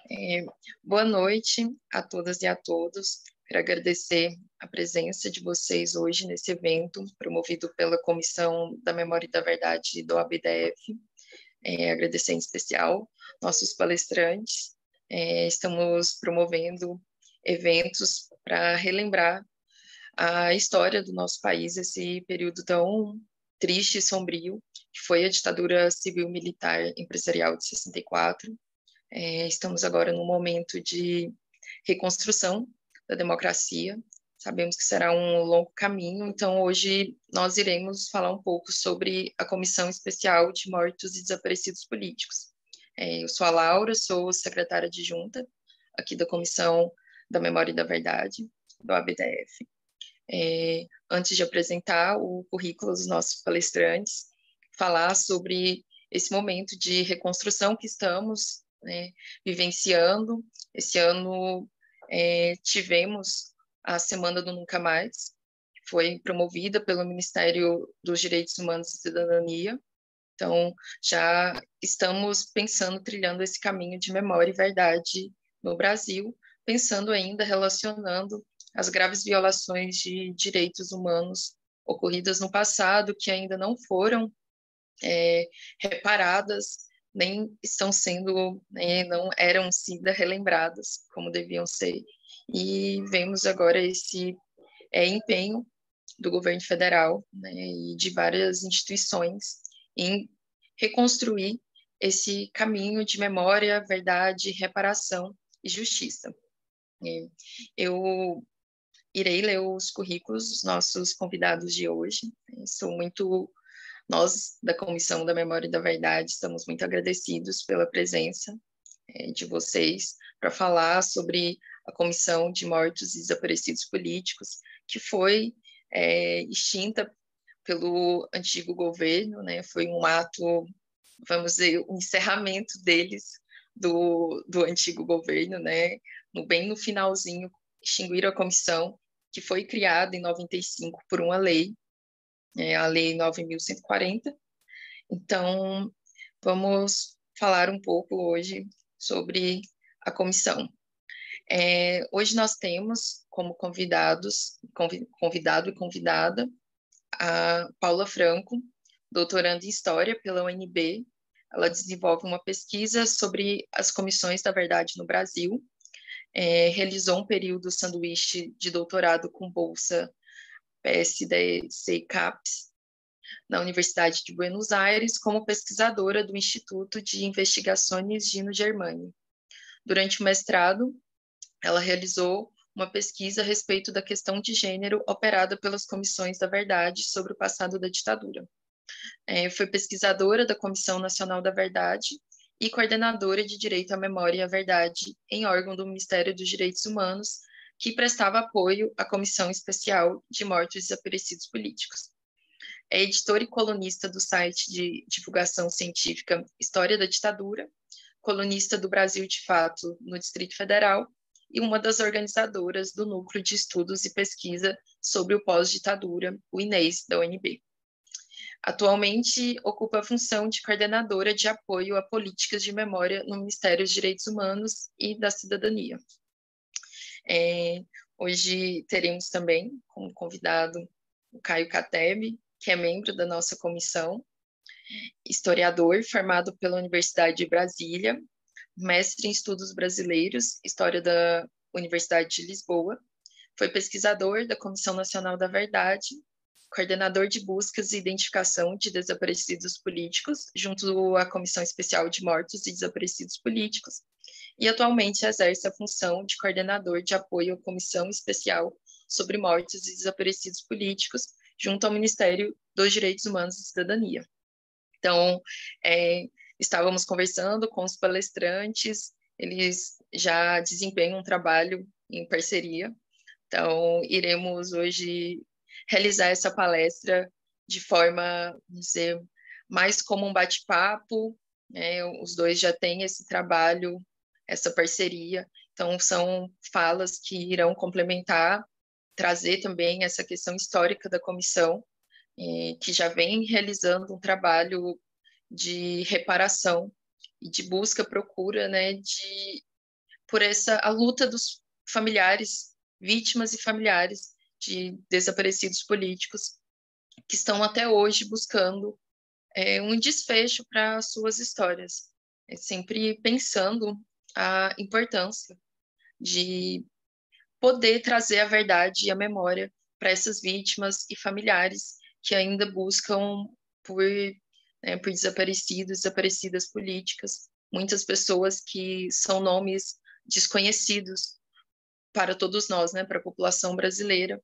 É, Boa noite a todas e a todos. Quero agradecer a presença de vocês hoje nesse evento promovido pela Comissão da Memória e da Verdade do ABDF. Agradecer em especial nossos palestrantes. Estamos promovendo eventos para relembrar a história do nosso país, esse período tão triste e sombrio, que foi a ditadura civil-militar empresarial de 64. Estamos agora num momento de reconstrução da democracia. Sabemos que será um longo caminho, então hoje nós iremos falar um pouco sobre a Comissão Especial de Mortos e Desaparecidos Políticos. Eu sou a Laura, sou secretária adjunta aqui da Comissão da Memória e da Verdade, do ABDF. Antes de apresentar o currículo dos nossos palestrantes, falar sobre esse momento de reconstrução que estamos, né, vivenciando. Esse ano tivemos a Semana do Nunca Mais, que foi promovida pelo Ministério dos Direitos Humanos e Cidadania. Então, já estamos pensando, trilhando esse caminho de memória e verdade no Brasil, pensando ainda, relacionando as graves violações de direitos humanos ocorridas no passado, que ainda não foram reparadas, nem estão sendo, né, não eram ainda relembradas como deviam ser. E vemos agora esse empenho do governo federal, né, e de várias instituições em reconstruir esse caminho de memória, verdade, reparação e justiça. Eu irei ler os currículos dos nossos convidados de hoje. Nós, da Comissão da Memória e da Verdade, estamos muito agradecidos pela presença de vocês para falar sobre a Comissão de Mortos e Desaparecidos Políticos, que foi extinta pelo antigo governo, né? Foi um ato, vamos dizer, um encerramento deles do antigo governo, né? Bem no finalzinho, extinguiram a comissão, que foi criada em 95 por uma lei, a Lei 9.140. Então, vamos falar um pouco hoje sobre a comissão. Hoje nós temos como convidado e convidada a Paula Franco, doutoranda em História pela UNB. Ela desenvolve uma pesquisa sobre as comissões da verdade no Brasil, realizou um período sanduíche de doutorado com bolsa PSDC-CAPES na Universidade de Buenos Aires como pesquisadora do Instituto de Investigações Gino Germani. Durante o mestrado, ela realizou uma pesquisa a respeito da questão de gênero operada pelas comissões da verdade sobre o passado da ditadura. Foi pesquisadora da Comissão Nacional da Verdade e coordenadora de Direito à Memória e à Verdade em órgão do Ministério dos Direitos Humanos, que prestava apoio à Comissão Especial de Mortos e Desaparecidos Políticos. É editora e colunista do site de divulgação científica História da Ditadura, colunista do Brasil de Fato no Distrito Federal e uma das organizadoras do Núcleo de Estudos e Pesquisa sobre o Pós-Ditadura, o INES, da UNB. Atualmente, ocupa a função de coordenadora de apoio a políticas de memória no Ministério dos Direitos Humanos e da Cidadania. Hoje teremos também como convidado o Caio Catebe, que é membro da nossa comissão, historiador formado pela Universidade de Brasília, mestre em Estudos Brasileiros, História da Universidade de Lisboa, foi pesquisador da Comissão Nacional da Verdade, coordenador de buscas e identificação de desaparecidos políticos, junto à Comissão Especial de Mortos e Desaparecidos Políticos, e atualmente exerce a função de coordenador de apoio à Comissão Especial sobre Mortos e Desaparecidos Políticos, junto ao Ministério dos Direitos Humanos e Cidadania. Então, estávamos conversando com os palestrantes, eles já desempenham um trabalho em parceria, então iremos hoje realizar essa palestra de forma, vamos dizer, mais como um bate-papo, né? Os dois já têm esse trabalho, essa parceria, então são falas que irão complementar, trazer também essa questão histórica da comissão, que já vem realizando um trabalho de reparação e de busca, procura, né, de por a luta dos familiares, vítimas e familiares de desaparecidos políticos que estão até hoje buscando um desfecho para suas histórias, sempre pensando a importância de poder trazer a verdade e a memória para essas vítimas e familiares que ainda buscam por desaparecidos, desaparecidas políticas, muitas pessoas que são nomes desconhecidos para todos nós, né, para a população brasileira,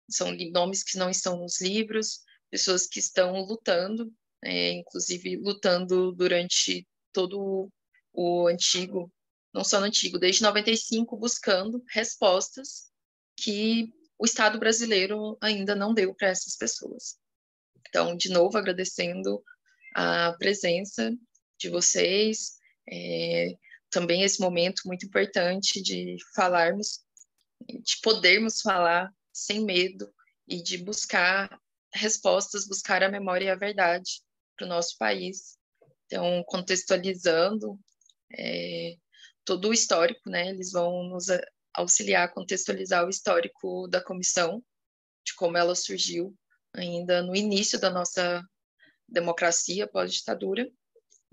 são nomes que não estão nos livros, pessoas que estão lutando, inclusive lutando durante todo o antigo, não só no antigo, desde 95, buscando respostas que o Estado brasileiro ainda não deu para essas pessoas. Então, de novo, agradecendo a presença de vocês, também esse momento muito importante de falarmos, de podermos falar sem medo e de buscar respostas, buscar a memória e a verdade para o nosso país. Então, contextualizando todo o histórico, né? Eles vão nos auxiliar a contextualizar o histórico da comissão, de como ela surgiu ainda no início da nossa democracia pós-ditadura,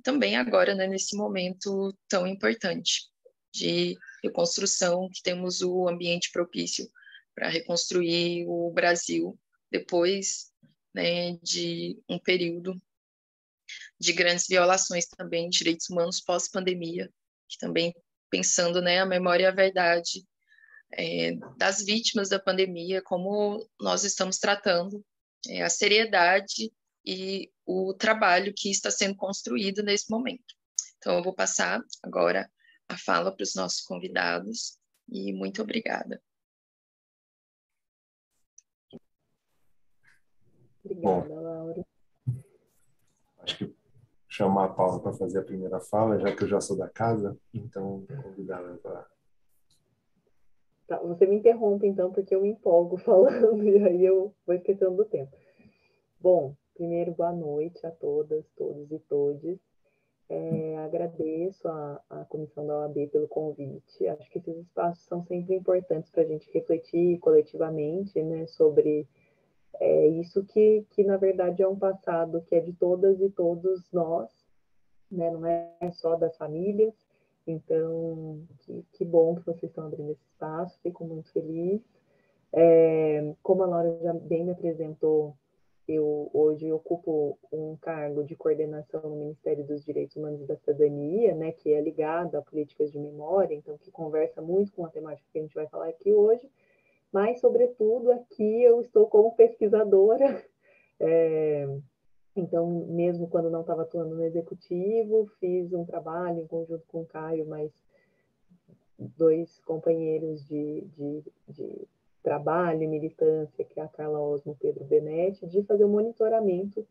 também agora, né, nesse momento tão importante de reconstrução, que temos o ambiente propício para reconstruir o Brasil depois, né, de um período de grandes violações também de direitos humanos pós-pandemia, que também pensando, né, a memória e a verdade das vítimas da pandemia, como nós estamos tratando, a seriedade e o trabalho que está sendo construído nesse momento. Então, eu vou passar agora a fala para os nossos convidados e muito obrigada. Obrigada, Laura. Acho que chamar a Paula para fazer a primeira fala, já que eu já sou da casa, então convidar ela para... Tá, você me interrompe, então, porque eu me empolgo falando e aí eu vou esquecendo do tempo. Bom, primeiro, boa noite a todas, todos e todes. Agradeço a Comissão da OAB pelo convite. Acho que esses espaços são sempre importantes para a gente refletir coletivamente, né, sobre isso que, na verdade, é um passado que é de todas e todos nós, né, não é só das famílias. Então, que bom que vocês estão abrindo esse espaço, fico muito feliz. Como a Laura já bem me apresentou, eu hoje ocupo um cargo de coordenação no Ministério dos Direitos Humanos e da Cidadania, né, que é ligado a políticas de memória, então que conversa muito com a temática que a gente vai falar aqui hoje, mas, sobretudo, aqui eu estou como pesquisadora, então, mesmo quando não estava atuando no executivo, fiz um trabalho em conjunto com o Caio, mais dois companheiros de trabalho e militância, que é a Carla Osmo e o Pedro Benetti, de fazer o monitoramento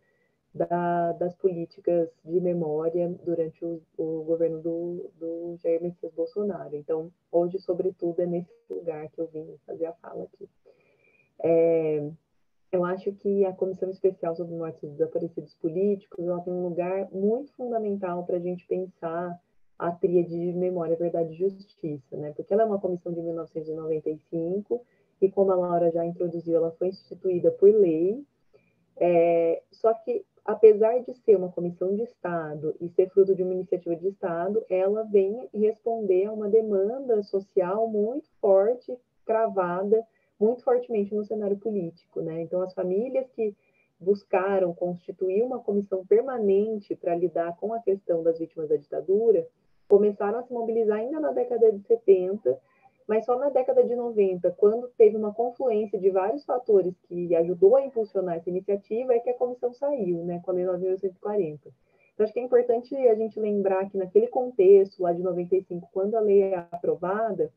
das políticas de memória durante o governo do Jair Messias Bolsonaro. Então, hoje, sobretudo, é nesse lugar que eu vim fazer a fala aqui. Eu acho que a Comissão Especial sobre Mortes dos Desaparecidos Políticos ela tem um lugar muito fundamental para a gente pensar a tríade de memória, verdade e justiça, né? Porque ela é uma comissão de 1995 e, como a Laura já introduziu, ela foi instituída por lei. Só que, apesar de ser uma comissão de Estado e ser fruto de uma iniciativa de Estado, ela vem responder a uma demanda social muito forte, cravada muito fortemente no cenário político, né? Então, as famílias que buscaram constituir uma comissão permanente para lidar com a questão das vítimas da ditadura começaram a se mobilizar ainda na década de 70, mas só na década de 90, quando teve uma confluência de vários fatores que ajudou a impulsionar essa iniciativa, é que a comissão saiu, né, com a Lei 9.840. Então, acho que é importante a gente lembrar que naquele contexto, lá de 95, quando a lei é aprovada,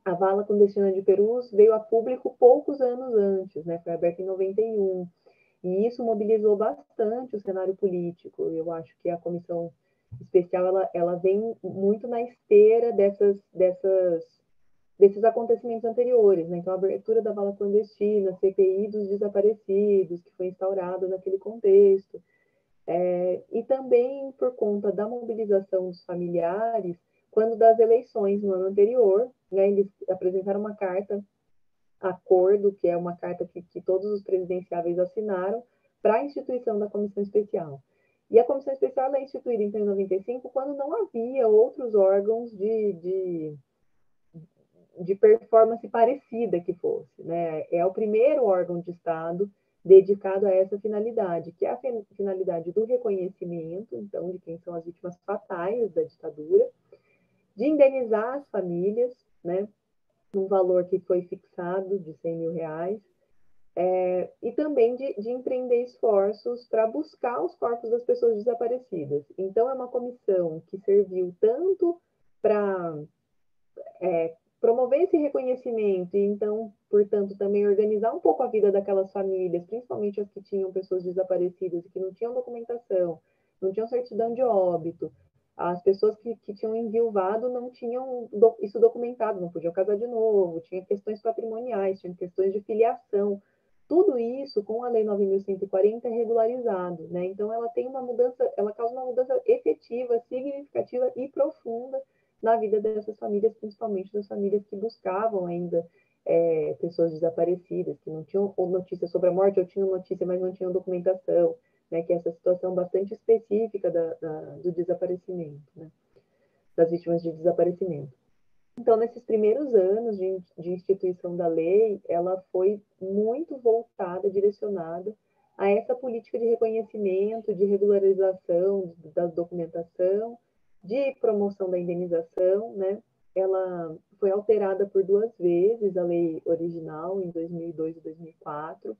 a vala clandestina de Perus veio a público poucos anos antes, né? Foi aberta em 91. E isso mobilizou bastante o cenário político. Eu acho que a comissão especial ela vem muito na esteira desses acontecimentos anteriores, né? Então, a abertura da vala clandestina, a CPI dos desaparecidos, que foi instaurada naquele contexto, e também por conta da mobilização dos familiares, quando das eleições no ano anterior, né, eles apresentaram uma carta acordo, que é uma carta que todos os presidenciáveis assinaram, para a instituição da comissão especial. E a comissão especial é instituída então, em 95, quando não havia outros órgãos de performance parecida que fosse. Né? É o primeiro órgão de Estado dedicado a essa finalidade, que é a finalidade do reconhecimento, então, de quem são as vítimas fatais da ditadura, de indenizar as famílias, né, um valor que foi fixado de R$100 mil, e também de empreender esforços para buscar os corpos das pessoas desaparecidas. Então, é uma comissão que serviu tanto para promover esse reconhecimento e, então, portanto, também organizar um pouco a vida daquelas famílias, principalmente as que tinham pessoas desaparecidas e que não tinham documentação, não tinham certidão de óbito. As pessoas que tinham enviuvado não tinham isso documentado, não podiam casar de novo, tinha questões patrimoniais, tinha questões de filiação. Tudo isso, com a Lei 9.140, é regularizado, né? Então, ela tem uma mudança, ela causa uma mudança efetiva, significativa e profunda na vida dessas famílias, principalmente das famílias que buscavam ainda pessoas desaparecidas, que não tinham notícia sobre a morte, ou tinham notícia, mas não tinham documentação, né, que é essa situação bastante específica do desaparecimento, né, das vítimas de desaparecimento. Então, nesses primeiros anos de instituição da lei, ela foi muito voltada, direcionada a essa política de reconhecimento, de regularização da documentação, de promoção da indenização, né? Ela foi alterada por 2 vezes, a lei original, em 2002 e 2004.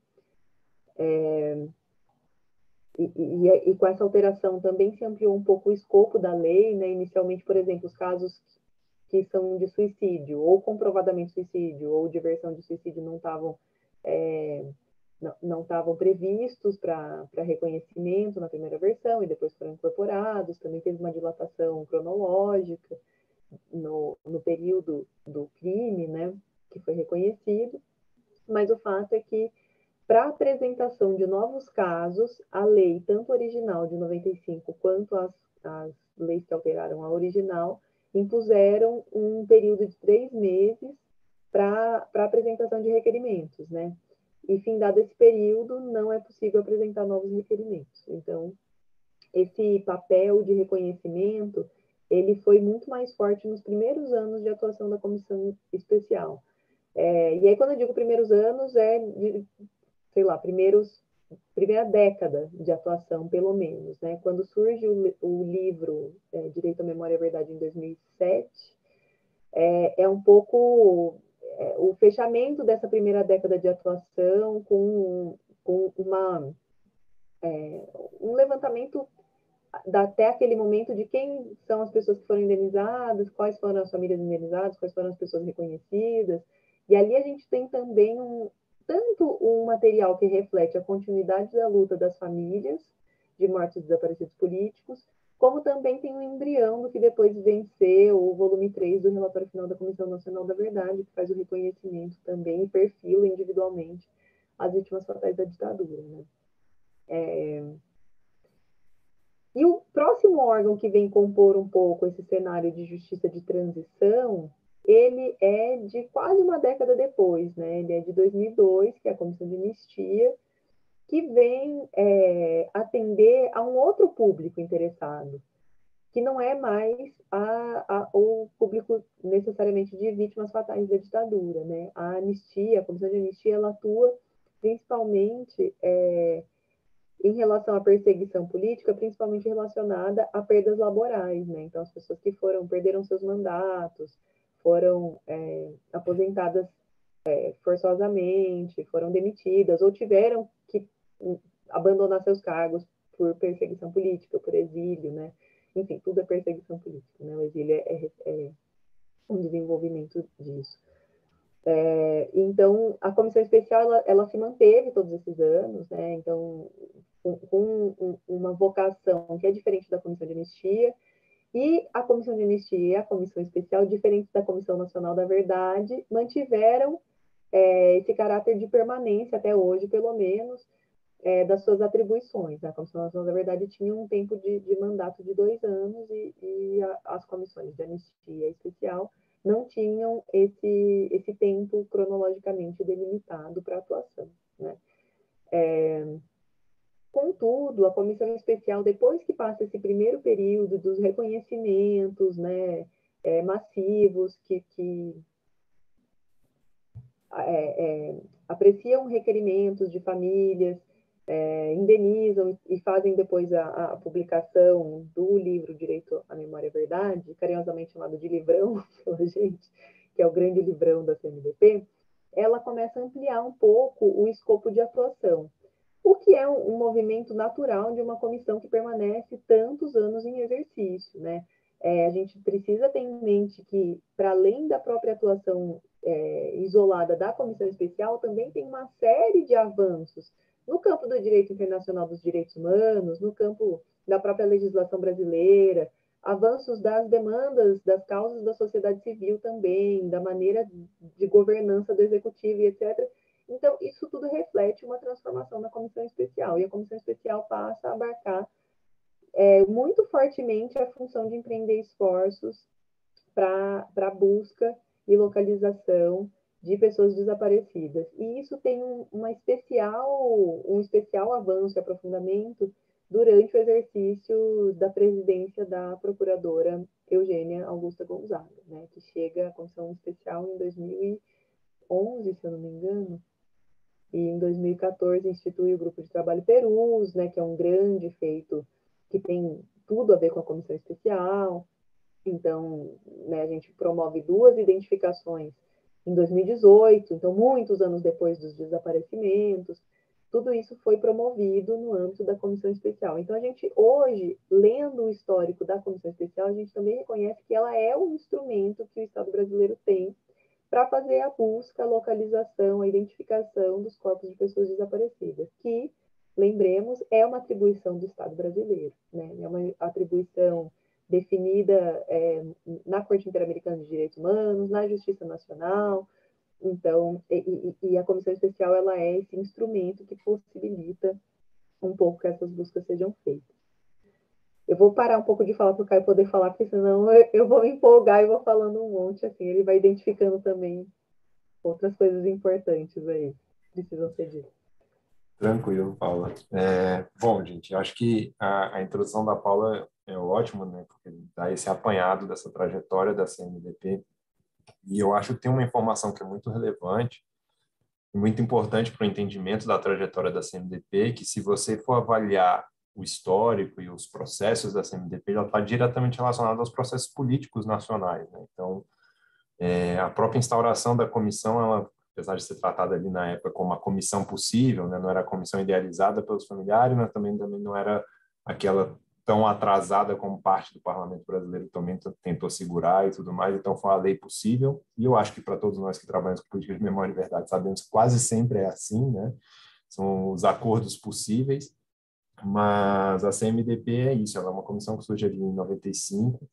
E com essa alteração também se ampliou um pouco o escopo da lei, né? Inicialmente, por exemplo, os casos que são de suicídio, ou comprovadamente suicídio, ou de versão de suicídio não estavam previstos para reconhecimento na primeira versão e depois foram incorporados. Também teve uma dilatação cronológica no período do crime, né, que foi reconhecido. Mas o fato é que, para a apresentação de novos casos, a lei, tanto original de 95 quanto as leis que alteraram a original, impuseram um período de 3 meses para apresentação de requerimentos, né? E, findado esse período, não é possível apresentar novos requerimentos. Então, esse papel de reconhecimento, ele foi muito mais forte nos primeiros anos de atuação da comissão especial. E aí, quando eu digo primeiros anos, primeira década de atuação, pelo menos, né? Quando surge o livro Direito à Memória e à Verdade, em 2007, é um pouco o fechamento dessa primeira década de atuação com um levantamento até aquele momento de quem são as pessoas que foram indenizadas, quais foram as famílias indenizadas, quais foram as pessoas reconhecidas. E ali a gente tem também tanto um material que reflete a continuidade da luta das famílias de mortos e desaparecidos políticos, como também tem um embrião do que depois vem ser o volume 3 do relatório final da Comissão Nacional da Verdade, que faz o reconhecimento também e perfila individualmente as vítimas fatais da ditadura, né? E o próximo órgão que vem compor um pouco esse cenário de justiça de transição, ele é de quase uma década depois, né? Ele é de 2002, que é a Comissão de Anistia, que vem atender a um outro público interessado, que não é mais o público necessariamente de vítimas fatais da ditadura, né? A anistia, a Comissão de Anistia, ela atua principalmente em relação à perseguição política, principalmente relacionada a perdas laborais, né? Então, as pessoas que perderam seus mandatos, foram aposentadas forçosamente, foram demitidas ou tiveram que abandonar seus cargos por perseguição política, por exílio, né? Enfim, tudo é perseguição política, né? O exílio é um desenvolvimento disso. Então, a comissão especial, ela se manteve todos esses anos, né? Então, com uma vocação que é diferente da comissão de anistia, e a comissão de anistia e a comissão especial, diferentes da Comissão Nacional da Verdade, mantiveram esse caráter de permanência até hoje, pelo menos, das suas atribuições. A Comissão Nacional da Verdade tinha um tempo de mandato de 2 anos e as comissões de anistia especial não tinham esse tempo cronologicamente delimitado para atuação, né? Contudo, a comissão especial, depois que passa esse primeiro período dos reconhecimentos, né, massivos que apreciam requerimentos de famílias, indenizam e fazem depois a publicação do livro Direito à Memória e Verdade, carinhosamente chamado de livrão pela gente, que é o grande livrão da CMDP, ela começa a ampliar um pouco o escopo de atuação, o que é um movimento natural de uma comissão que permanece tantos anos em exercício, né? A gente precisa ter em mente que, para além da própria atuação isolada da comissão especial, também tem uma série de avanços no campo do direito internacional dos direitos humanos, no campo da própria legislação brasileira, avanços das demandas, das causas da sociedade civil também, da maneira de governança do executivo e etc. Então, isso tudo reflete uma transformação na comissão especial, e a comissão especial passa a abarcar muito fortemente a função de empreender esforços para a busca e localização de pessoas desaparecidas. E isso tem um especial avanço e aprofundamento durante o exercício da presidência da procuradora Eugênia Augusta Gonzaga, né, que chega à comissão especial em 2011, se eu não me engano, e em 2014 institui o Grupo de Trabalho Perus, né, que é um grande feito que tem tudo a ver com a comissão especial. Então, né, a gente promove 2 identificações em 2018, então muitos anos depois dos desaparecimentos. Tudo isso foi promovido no âmbito da comissão especial. Então, a gente hoje, lendo o histórico da comissão especial, a gente também reconhece que ela é um instrumento que o Estado brasileiro tem para fazer a busca, a localização, a identificação dos corpos de pessoas desaparecidas, que, lembremos, é uma atribuição do Estado brasileiro, né? É uma atribuição definida na Corte Interamericana de Direitos Humanos, na Justiça Nacional. Então, e a Comissão Especial, ela é esse instrumento que possibilita um pouco que essas buscas sejam feitas. Eu vou parar um pouco de falar para o Caio poder falar, porque senão eu vou me empolgar e vou falando um monte, assim, ele vai identificando também outras coisas importantes aí, que precisam ser ditas. Tranquilo, Paula. Bom, gente, eu acho que a introdução da Paula é ótima, né, porque dá esse apanhado dessa trajetória da CMDP, e eu acho que tem uma informação que é muito relevante e muito importante para o entendimento da trajetória da CMDP, que se você for avaliar o histórico e os processos da CMDP, ela está diretamente relacionada aos processos políticos nacionais, né? Então, a própria instauração da comissão, ela, apesar de ser tratada ali na época como uma comissão possível, né, não era a comissão idealizada pelos familiares, mas também não era aquela tão atrasada como parte do parlamento brasileiro também tentou segurar e tudo mais, então foi uma lei possível, e eu acho que para todos nós que trabalhamos com política de memória e verdade sabemos que quase sempre é assim, né? São os acordos possíveis, mas a CMDP é isso, ela é uma comissão que surge ali em 95,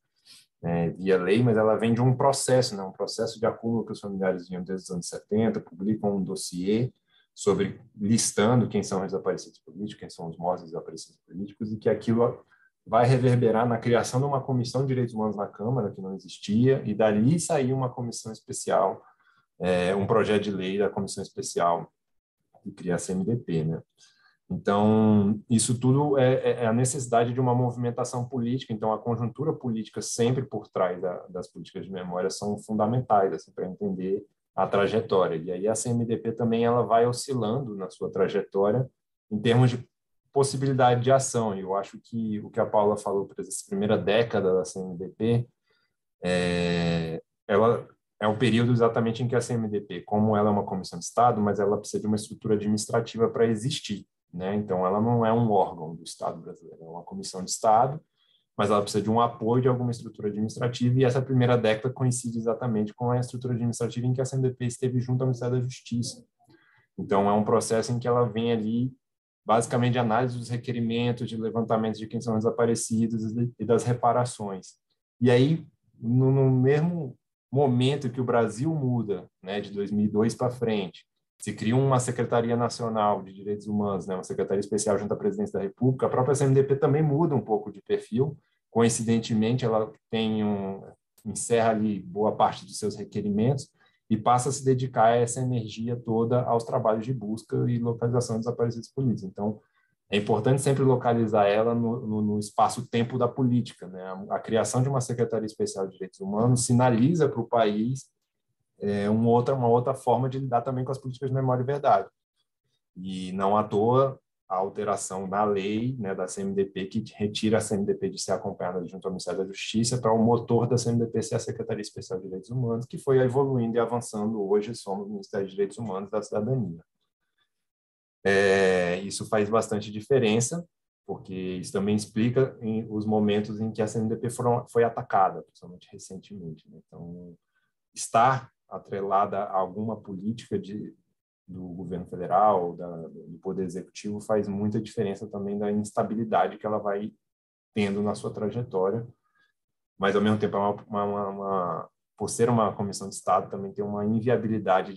via lei, mas ela vem de um processo, né? Um processo de acúmulo que os familiares vinham desde os anos 70, publicam um dossiê sobre listando quem são os desaparecidos políticos, quem são os mortos desaparecidos políticos, e que aquilo vai reverberar na criação de uma comissão de direitos humanos na Câmara, que não existia, e dali saiu uma comissão especial, um projeto de lei da comissão especial que cria a CMDP, né? Então, isso tudo é a necessidade de uma movimentação política. Então, a conjuntura política sempre por trás das políticas de memória são fundamentais assim, para entender a trajetória. E aí a CMDP também ela vai oscilando na sua trajetória em termos de possibilidade de ação. E eu acho que o que a Paula falou para essa primeira década da CMDP, ela é o período exatamente em que a CMDP, como ela é uma comissão de Estado, mas ela precisa de uma estrutura administrativa para existir, né? Então, ela não é um órgão do Estado brasileiro, é uma comissão de Estado, mas ela precisa de um apoio de alguma estrutura administrativa, e essa primeira década coincide exatamente com a estrutura administrativa em que a CMDP esteve junto ao Ministério da Justiça. Então, é um processo em que ela vem ali, basicamente, de análise dos requerimentos, de levantamento de quem são desaparecidos e das reparações. E aí, no mesmo momento que o Brasil muda, né, de 2002 para frente, se cria uma Secretaria Nacional de Direitos Humanos, né, uma Secretaria Especial junto à Presidência da República, a própria CMDP também muda um pouco de perfil. Coincidentemente, ela encerra ali boa parte dos seus requerimentos e passa a se dedicar essa energia toda aos trabalhos de busca e localização dos desaparecidos políticos. Então, é importante sempre localizar ela no espaço-tempo da política, né? A criação de uma Secretaria Especial de Direitos Humanos sinaliza para o país uma outra forma de lidar também com as políticas de memória e verdade. E não à toa a alteração na lei, né, da CMDP, que retira a CMDP de ser acompanhada junto ao Ministério da Justiça para o motor da CMDP ser a Secretaria Especial de Direitos Humanos, que foi evoluindo e avançando. Hoje somos o Ministério de Direitos Humanos da Cidadania. Isso faz bastante diferença, porque isso também explica os momentos em que a CMDP foi atacada, principalmente recentemente, né? Então, estar atrelada a alguma política do governo federal, do poder executivo, faz muita diferença também da instabilidade que ela vai tendo na sua trajetória, mas, ao mesmo tempo, por ser uma comissão de Estado, também tem uma inviabilidade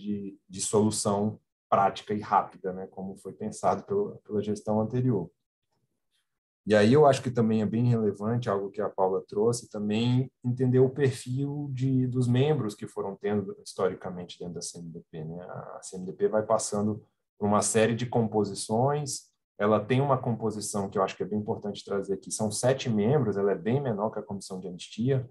de solução prática e rápida, né, como foi pensado pela gestão anterior. E aí eu acho que também é bem relevante, algo que a Paula trouxe, também entender o perfil dos membros que foram tendo historicamente dentro da CMDP, né? A CMDP vai passando por uma série de composições, ela tem uma composição que eu acho que é bem importante trazer aqui, são 7 membros, ela é bem menor que a Comissão de Anistia,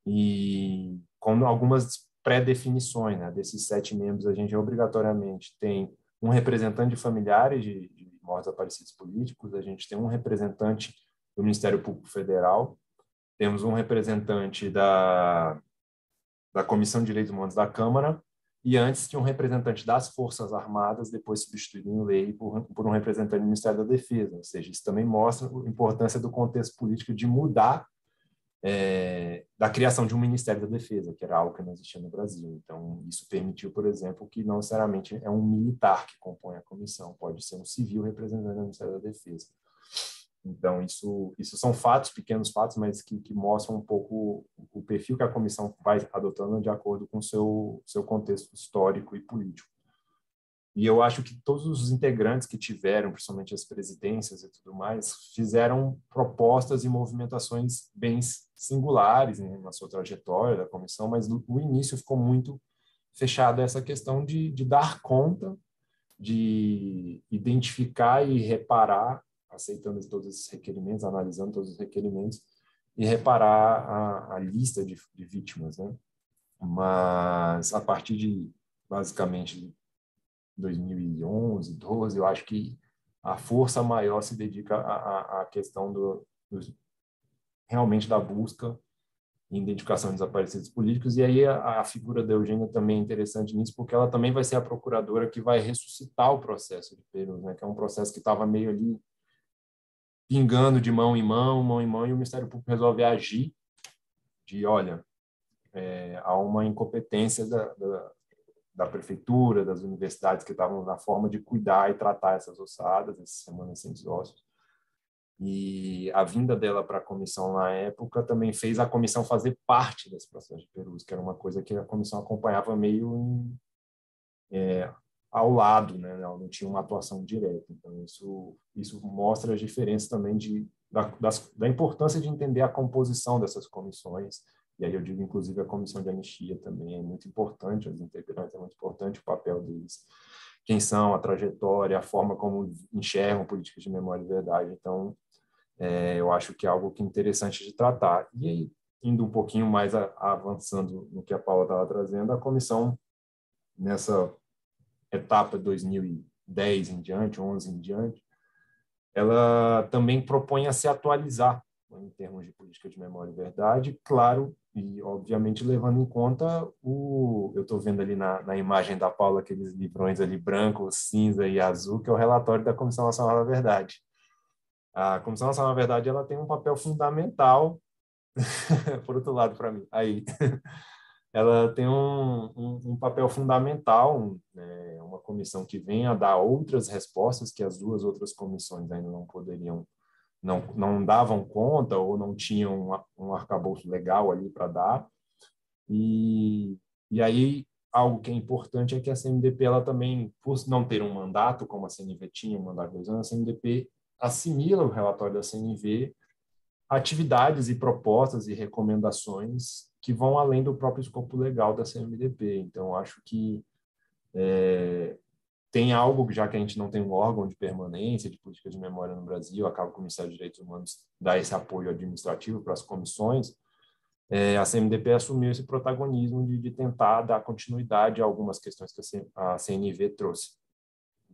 e com algumas pré-definições, né? Desses 7 membros, a gente obrigatoriamente tem um representante de familiares de mortos desaparecidos políticos, a gente tem um representante do Ministério Público Federal, temos um representante da Comissão de Direitos Humanos da Câmara, e antes tinha um representante das Forças Armadas, depois substituído em lei por um representante do Ministério da Defesa. Ou seja, isso também mostra a importância do contexto político de mudar da criação de um Ministério da Defesa, que era algo que não existia no Brasil. Então, isso permitiu, por exemplo, que não necessariamente é um militar que compõe a comissão, pode ser um civil representante do Ministério da Defesa. Então, isso são fatos, pequenos fatos, mas que mostram um pouco o perfil que a comissão vai adotando de acordo com o seu contexto histórico e político. E eu acho que todos os integrantes que tiveram, principalmente as presidências e tudo mais, fizeram propostas e movimentações bem singulares, né, na sua trajetória da comissão, mas o início ficou muito fechado a essa questão de dar conta, de identificar e reparar, aceitando todos esses requerimentos, analisando todos os requerimentos, e reparar a lista de vítimas, né? Mas a partir de, basicamente, 2011, 12, eu acho que a força maior se dedica à questão realmente da busca e identificação de desaparecidos políticos, e aí a figura da Eugênia também é interessante nisso, porque ela também vai ser a procuradora que vai ressuscitar o processo de Perus, né, que é um processo que estava meio ali pingando de mão em mão, e o Ministério Público resolve agir olha, há uma incompetência da prefeitura, das universidades que estavam na forma de cuidar e tratar essas ossadas, esses remanescentes ósseos. E a vinda dela para a comissão na época também fez a comissão fazer parte desse processo de Perus, que era uma coisa que a comissão acompanhava meio ao lado, né? Ela não tinha uma atuação direta. Então, isso mostra as diferenças também da importância de entender a composição dessas comissões. E aí eu digo, inclusive, a comissão de anistia também é muito importante, os integrantes é muito importante o papel deles, quem são, a trajetória, a forma como enxergam políticas de memória e verdade. Então, eu acho que é algo que é interessante de tratar. E aí, indo um pouquinho mais avançando no que a Paula estava trazendo, a comissão, nessa etapa de 2010 em diante, 11 em diante, ela também propõe a se atualizar, né, em termos de política de memória e verdade, claro, e obviamente levando em conta eu estou vendo ali na imagem da Paula aqueles livrões ali branco, cinza e azul, que é o relatório da Comissão Nacional da Verdade. A Comissão Nacional da Verdade ela tem um papel fundamental, por outro lado para mim, aí, ela tem um papel fundamental, né, uma comissão que vem a dar outras respostas que as duas outras comissões ainda não poderiam, não davam conta ou não tinham um arcabouço legal ali para dar. E aí algo que é importante é que a CNDP, ela também, por não ter um mandato, como a CNV tinha, um mandato de 2 anos, a CNDP assimila o relatório da CNV atividades e propostas e recomendações que vão além do próprio escopo legal da CMDP. Então, acho que tem algo, já que a gente não tem um órgão de permanência de política de memória no Brasil, acaba que o Ministério dos Direitos Humanos dá esse apoio administrativo para as comissões, a CMDP assumiu esse protagonismo de tentar dar continuidade a algumas questões que a CNV trouxe.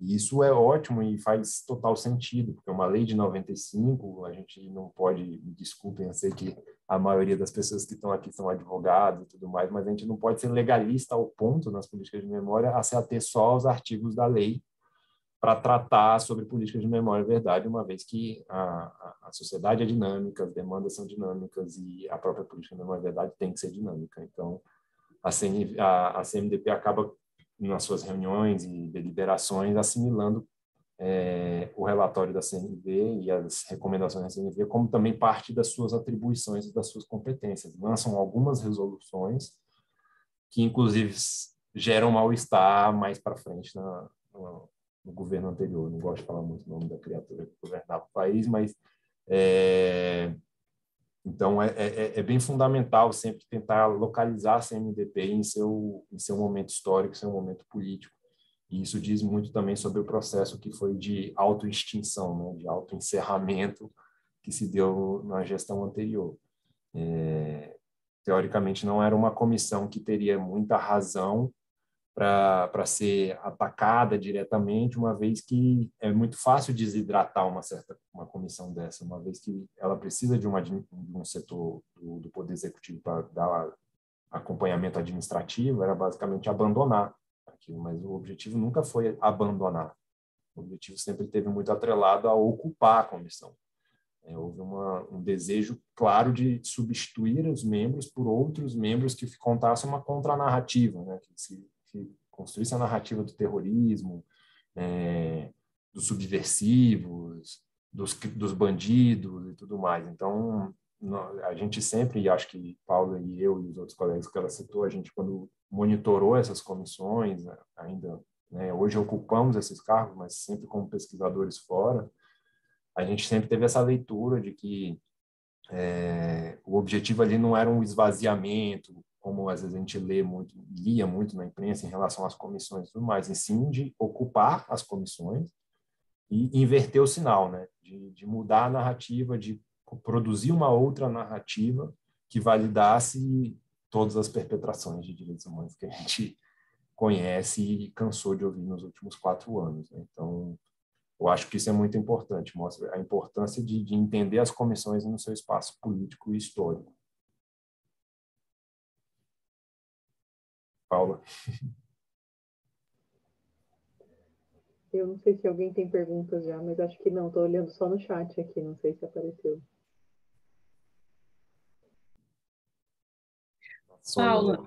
E isso é ótimo e faz total sentido, porque uma lei de 95, a gente não pode, me desculpem, eu sei que a maioria das pessoas que estão aqui são advogados e tudo mais, mas a gente não pode ser legalista ao ponto, nas políticas de memória, a se ater só aos artigos da lei para tratar sobre políticas de memória e verdade, uma vez que a sociedade é dinâmica, as demandas são dinâmicas e a própria política de memória e verdade tem que ser dinâmica. Então, a CMDP acaba nas suas reuniões e deliberações, assimilando o relatório da CNV e as recomendações da CNV como também parte das suas atribuições e das suas competências. Lançam algumas resoluções que, inclusive, geram mal-estar mais para frente no governo anterior. Não gosto de falar muito o nome da criatura que governava o país, mas então, é bem fundamental sempre tentar localizar a CMDP em seu momento histórico, em seu momento político. E isso diz muito também sobre o processo que foi de autoextinção, né, de autoencerramento que se deu na gestão anterior. Teoricamente, não era uma comissão que teria muita razão para ser atacada diretamente, uma vez que é muito fácil desidratar uma comissão dessa, uma vez que ela precisa de um setor do Poder Executivo para dar acompanhamento administrativo, era basicamente abandonar aquilo, mas o objetivo nunca foi abandonar. O objetivo sempre teve muito atrelado a ocupar a comissão. Houve um desejo claro de substituir os membros por outros membros que contassem uma contranarrativa, né? Que construísse a narrativa do terrorismo, dos subversivos, dos bandidos e tudo mais. Então, a gente sempre, e acho que Paulo e eu e os outros colegas que ela citou, a gente, quando monitorou essas comissões, ainda, né, hoje ocupamos esses cargos, mas sempre como pesquisadores fora, a gente sempre teve essa leitura de que o objetivo ali não era um esvaziamento, como às vezes a gente lia muito na imprensa em relação às comissões e tudo mais, e sim de ocupar as comissões e inverter o sinal, né? De mudar a narrativa, de produzir uma outra narrativa que validasse todas as perpetrações de direitos humanos que a gente conhece e cansou de ouvir nos últimos 4 anos, né? Então, eu acho que isso é muito importante, mostra a importância de entender as comissões no seu espaço político e histórico. Paula. Eu não sei se alguém tem perguntas já, mas acho que não. Estou olhando só no chat aqui, não sei se apareceu. Paula,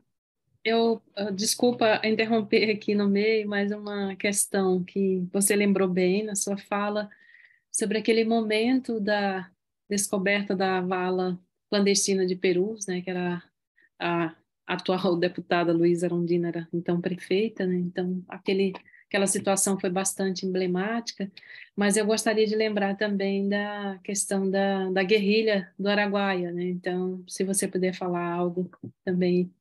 desculpa interromper aqui no meio, mas uma questão que você lembrou bem na sua fala sobre aquele momento da descoberta da vala clandestina de Perus, né, que era a atual deputada Luísa Erundina, era então prefeita, né, então aquela situação foi bastante emblemática, mas eu gostaria de lembrar também da questão da guerrilha do Araguaia, né, então se você puder falar algo também,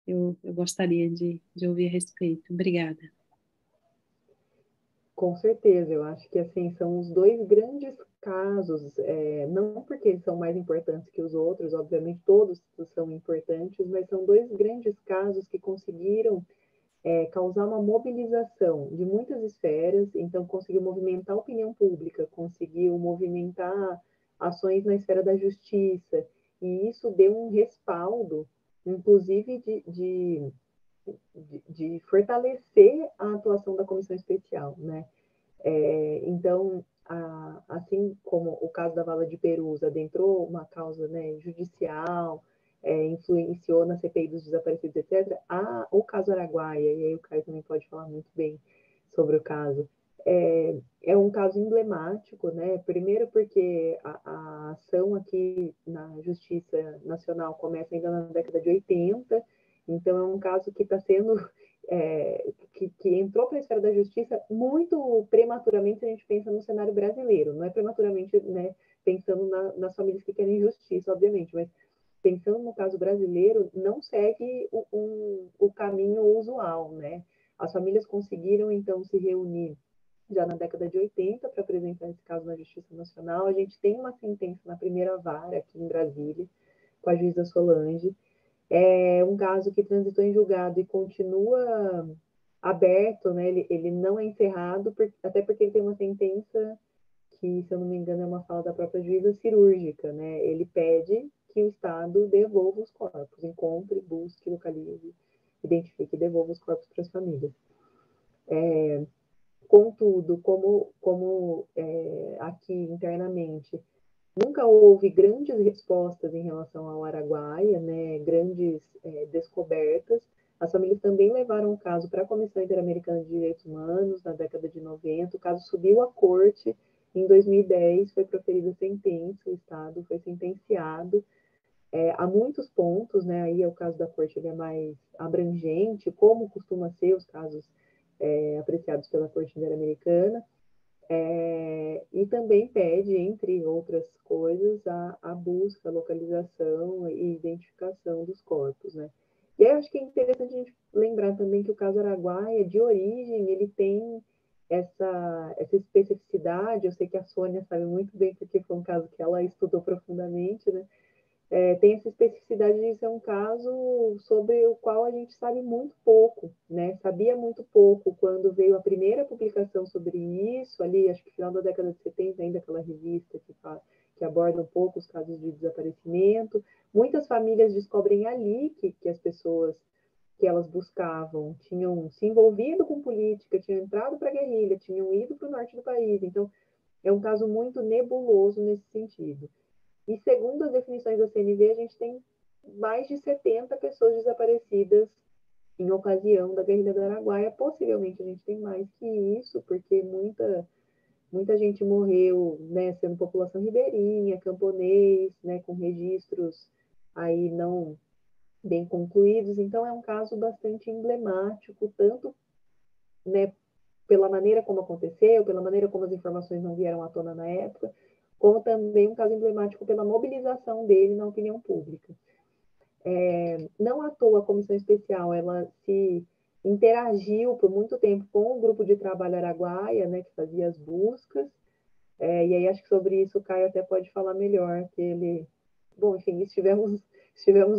eu gostaria de ouvir a respeito. Obrigada. Com certeza, eu acho que assim são os dois grandes casos, não porque eles são mais importantes que os outros, obviamente todos são importantes, mas são dois grandes casos que conseguiram causar uma mobilização de muitas esferas, então conseguiu movimentar a opinião pública, conseguiu movimentar ações na esfera da justiça, e isso deu um respaldo, inclusive de fortalecer a atuação da comissão especial, né? Então, assim como o caso da Vala de Perus adentrou uma causa, né, judicial, influenciou na CPI dos desaparecidos, etc., o caso Araguaia, e aí o Caio também pode falar muito bem sobre o caso, é um caso emblemático, né? Primeiro porque a ação aqui na Justiça Nacional começa ainda na década de 80, então é um caso que está sendo que entrou para a esfera da justiça muito prematuramente se a gente pensa no cenário brasileiro. Não é prematuramente, né, pensando nas famílias que querem justiça, obviamente, mas pensando no caso brasileiro, não segue o caminho usual, né? As famílias conseguiram, então, se reunir já na década de 80 para apresentar esse caso na Justiça Nacional. A gente tem uma sentença na primeira vara aqui em Brasília, com a juíza Solange. É um caso que transitou em julgado e continua aberto, né? Ele não é encerrado, até porque ele tem uma sentença que, se eu não me engano, é uma fala da própria juíza cirúrgica, né? Ele pede que o Estado devolva os corpos, encontre, busque, localize, identifique e devolva os corpos para as famílias. Contudo, como aqui internamente nunca houve grandes respostas em relação ao Araguaia, né, grandes descobertas. As famílias também levaram o caso para a Comissão Interamericana de Direitos Humanos na década de 90. O caso subiu à corte em 2010, foi proferida sentença, o Estado foi sentenciado. Há muitos pontos, né, aí é o caso da corte, ele é mais abrangente, como costuma ser os casos apreciados pela Corte Interamericana. E também pede, entre outras coisas, a busca, a localização e identificação dos corpos, né? E aí eu acho que é interessante a gente lembrar também que o caso Araguaia, de origem, ele tem essa especificidade. Eu sei que a Sônia sabe muito bem, porque foi um caso que ela estudou profundamente, né? Tem essa especificidade de ser um caso sobre o qual a gente sabe muito pouco, né? Sabia muito pouco quando veio a primeira publicação sobre isso, ali, acho que no final da década de 70, ainda aquela revista que aborda um pouco os casos de desaparecimento. Muitas famílias descobrem ali que as pessoas que elas buscavam tinham se envolvido com política, tinham entrado para a guerrilha, tinham ido para o norte do país. Então, é um caso muito nebuloso nesse sentido. E segundo as definições da CNV, a gente tem mais de 70 pessoas desaparecidas em ocasião da guerrilha do Araguaia. Possivelmente a gente tem mais que isso, porque muita gente morreu, né, sendo população ribeirinha, camponês, né, com registros aí não bem concluídos. Então é um caso bastante emblemático, tanto, né, pela maneira como aconteceu, pela maneira como as informações não vieram à tona na época, como também um caso emblemático pela mobilização dele na opinião pública. Não à toa a comissão especial, ela se interagiu por muito tempo com o grupo de trabalho Araguaia, né, que fazia as buscas, e aí acho que sobre isso o Caio até pode falar melhor, que ele... Bom, enfim, estivemos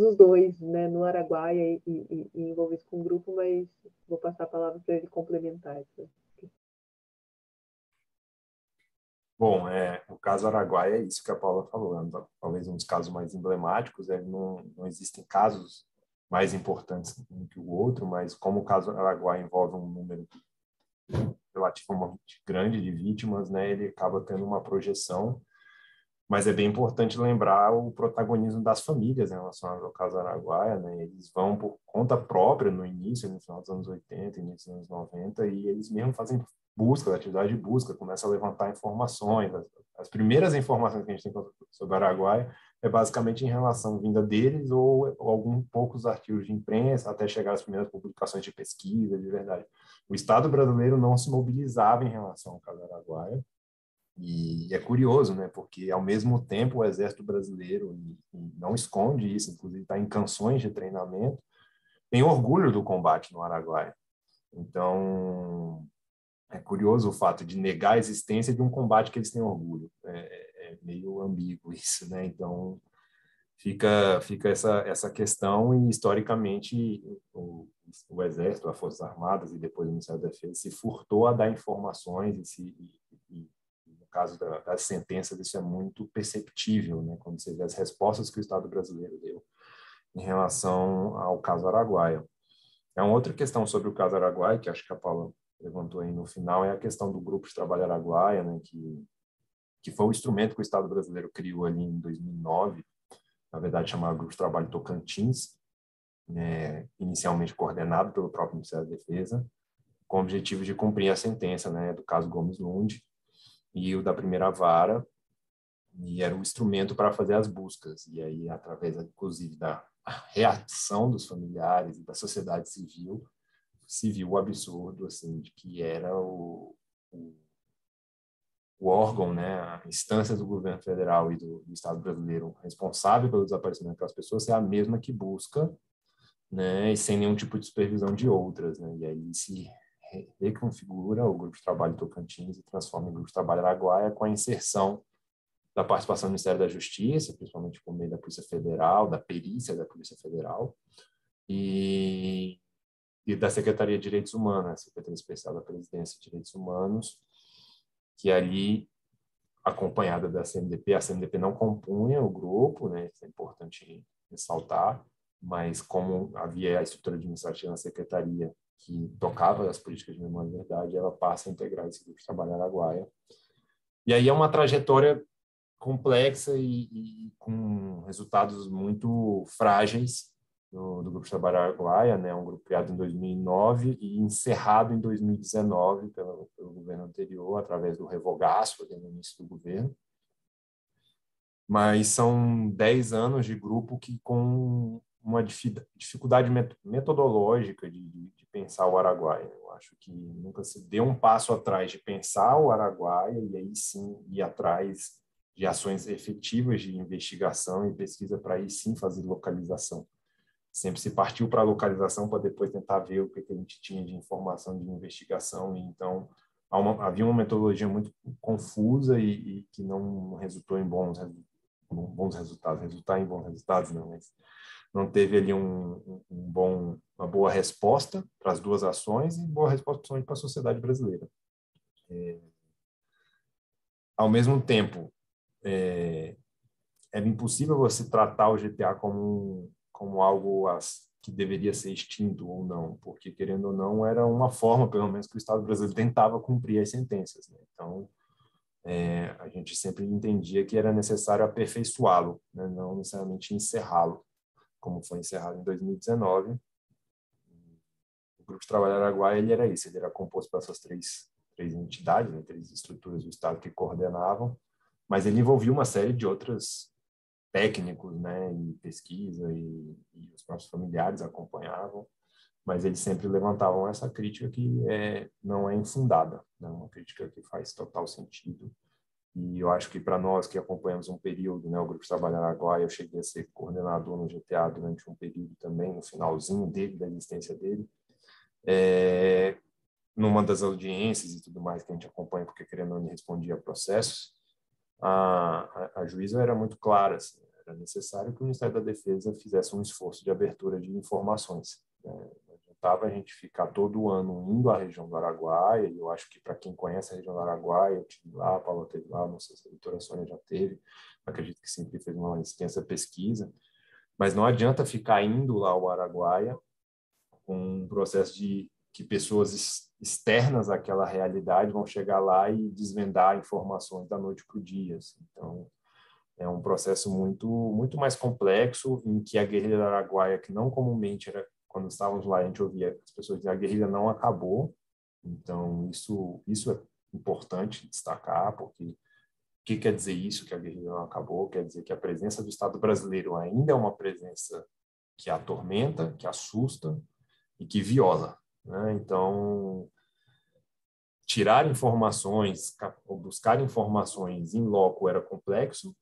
os dois, né, no Araguaia e envolvidos com o grupo, mas vou passar a palavra para ele complementar isso. Bom, o caso Araguaia é isso que a Paula falou, né? Talvez um dos casos mais emblemáticos. Não existem casos mais importantes um que o outro, mas como o caso Araguaia envolve um número relativamente grande de vítimas, né, ele acaba tendo uma projeção, mas é bem importante lembrar o protagonismo das famílias em relação ao caso Araguaia, né? Eles vão por conta própria no início, no final dos anos 80, início dos anos 90, e eles mesmos fazem busca, atividade de busca, começa a levantar informações. As primeiras informações que a gente tem sobre Araguaia é basicamente em relação vinda deles ou alguns poucos artigos de imprensa, até chegar às primeiras publicações de pesquisa, de verdade. O Estado brasileiro não se mobilizava em relação ao caso Araguaia, e é curioso, né? Porque ao mesmo tempo o Exército Brasileiro não esconde isso, inclusive está em canções de treinamento, tem orgulho do combate no Araguaia. Então, é curioso o fato de negar a existência de um combate que eles têm orgulho. É meio ambíguo isso, né? Então, fica essa questão, e historicamente o Exército, as Forças Armadas e depois o Ministério da Defesa se furtou a dar informações e no caso das sentenças isso é muito perceptível, né? Quando você vê as respostas que o Estado brasileiro deu em relação ao caso Araguaia. É uma outra questão sobre o caso Araguaia, que acho que a Paula levantou aí no final, é a questão do Grupo de Trabalho Araguaia, né, que foi o instrumento que o Estado brasileiro criou ali em 2009, na verdade chamado Grupo de Trabalho Tocantins, inicialmente coordenado pelo próprio Ministério da Defesa, com o objetivo de cumprir a sentença, né, do caso Gomes Lund e o da primeira vara, e era um instrumento para fazer as buscas. E aí, através, inclusive, da reação dos familiares e da sociedade civil, se viu o absurdo assim, de que era o órgão, né, a instância do governo federal e do Estado brasileiro responsável pelo desaparecimento daquelas pessoas é a mesma que busca, né, e sem nenhum tipo de supervisão de outras, né, e aí se reconfigura o Grupo de Trabalho Tocantins e transforma em Grupo de Trabalho Araguaia com a inserção da participação do Ministério da Justiça, principalmente por meio da Polícia Federal, da perícia da Polícia Federal, e da Secretaria de Direitos Humanos, a Secretaria Especial da Presidência de Direitos Humanos, que ali, acompanhada da CMDP, a CMDP não compunha o grupo, né, isso é importante ressaltar, mas como havia a estrutura administrativa na Secretaria que tocava as políticas de memória e verdade, ela passa a integrar esse grupo de trabalho Araguaia. E aí é uma trajetória complexa e com resultados muito frágeis do Grupo de Trabalho Araguaia, né, um grupo criado em 2009 e encerrado em 2019 pelo governo anterior, através do revogaço no início do governo. Mas são 10 anos de grupo que, com uma dificuldade metodológica de pensar o Araguaia. Eu acho que nunca se deu um passo atrás de pensar o Araguaia e aí sim ir atrás de ações efetivas de investigação e pesquisa para aí sim fazer localização. Sempre se partiu para a localização para depois tentar ver o que a gente tinha de informação de investigação. E então, havia uma metodologia muito confusa e que não resultou em bons resultados. Resultar em bons resultados, não, mas não teve ali uma boa resposta para as duas ações e boa resposta principalmente para a sociedade brasileira. Ao mesmo tempo, era impossível você tratar o GTA como algo que deveria ser extinto ou não, porque, querendo ou não, era uma forma, pelo menos, que o Estado brasileiro tentava cumprir as sentenças, né? Então, a gente sempre entendia que era necessário aperfeiçoá-lo, né? Não necessariamente encerrá-lo, como foi encerrado em 2019. O Grupo de Trabalho Araguaia, ele era isso, ele era composto por essas três entidades, né? 3 estruturas do Estado que coordenavam, mas ele envolvia uma série de outros técnicos, né, e pesquisa, e os próprios familiares acompanhavam, mas eles sempre levantavam essa crítica que não é infundada, né, uma crítica que faz total sentido. E eu acho que para nós que acompanhamos um período, né, o Grupo de Trabalho Araguaia, eu cheguei a ser coordenador no GTA durante um período também, no finalzinho dele, da existência dele, numa das audiências e tudo mais que a gente acompanha, porque querendo ou não respondia a processos, a juíza era muito clara, assim, era necessário que o Ministério da Defesa fizesse um esforço de abertura de informações, né? Não adiantava a gente ficar todo ano indo à região do Araguaia, e eu acho que para quem conhece a região do Araguaia, eu estive lá, a Paula esteve lá, não sei se a doutora Sônia já teve, acredito que sempre fez uma extensa pesquisa, mas não adianta ficar indo lá ao Araguaia com um processo de que pessoas externas àquela realidade vão chegar lá e desvendar informações da noite para o dia. Assim. Então, é um processo muito mais complexo, em que a guerrilha do Araguaia, que não comumente era, quando estávamos lá, a gente ouvia as pessoas dizerem a guerrilha não acabou. Então, isso é importante destacar, porque o que quer dizer isso, que a guerrilha não acabou? Quer dizer que a presença do Estado brasileiro ainda é uma presença que atormenta, que assusta e que viola. Né? Então, tirar informações, ou buscar informações em loco era complexo,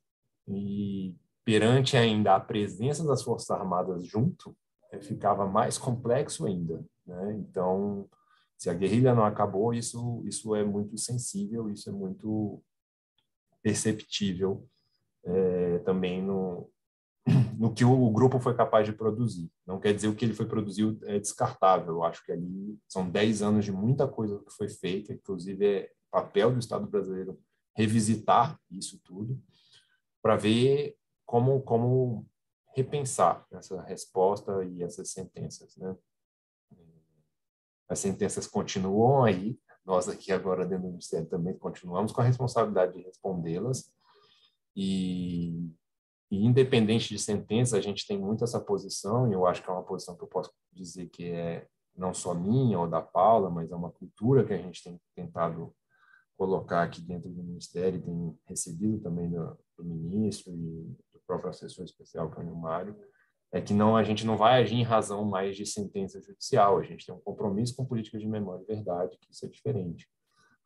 e perante ainda a presença das Forças Armadas junto, ficava mais complexo ainda. Né? Então, se a guerrilha não acabou, isso é muito sensível, isso é muito perceptível também no que o grupo foi capaz de produzir. Não quer dizer o que ele foi produzido é descartável. Eu acho que ali são 10 anos de muita coisa que foi feita, inclusive é papel do Estado brasileiro revisitar isso tudo, para ver como repensar essa resposta e essas sentenças. Né? As sentenças continuam aí, nós aqui agora dentro do Ministério também continuamos com a responsabilidade de respondê-las, e independente de sentença, a gente tem muito essa posição, e eu acho que é uma posição que eu posso dizer que é não só minha ou da Paula, mas é uma cultura que a gente tem tentado colocar aqui dentro do Ministério, tem recebido também do ministro e do próprio assessor especial, que é o Mário, é que a gente não vai agir em razão mais de sentença judicial, a gente tem um compromisso com políticas de memória e verdade, que isso é diferente,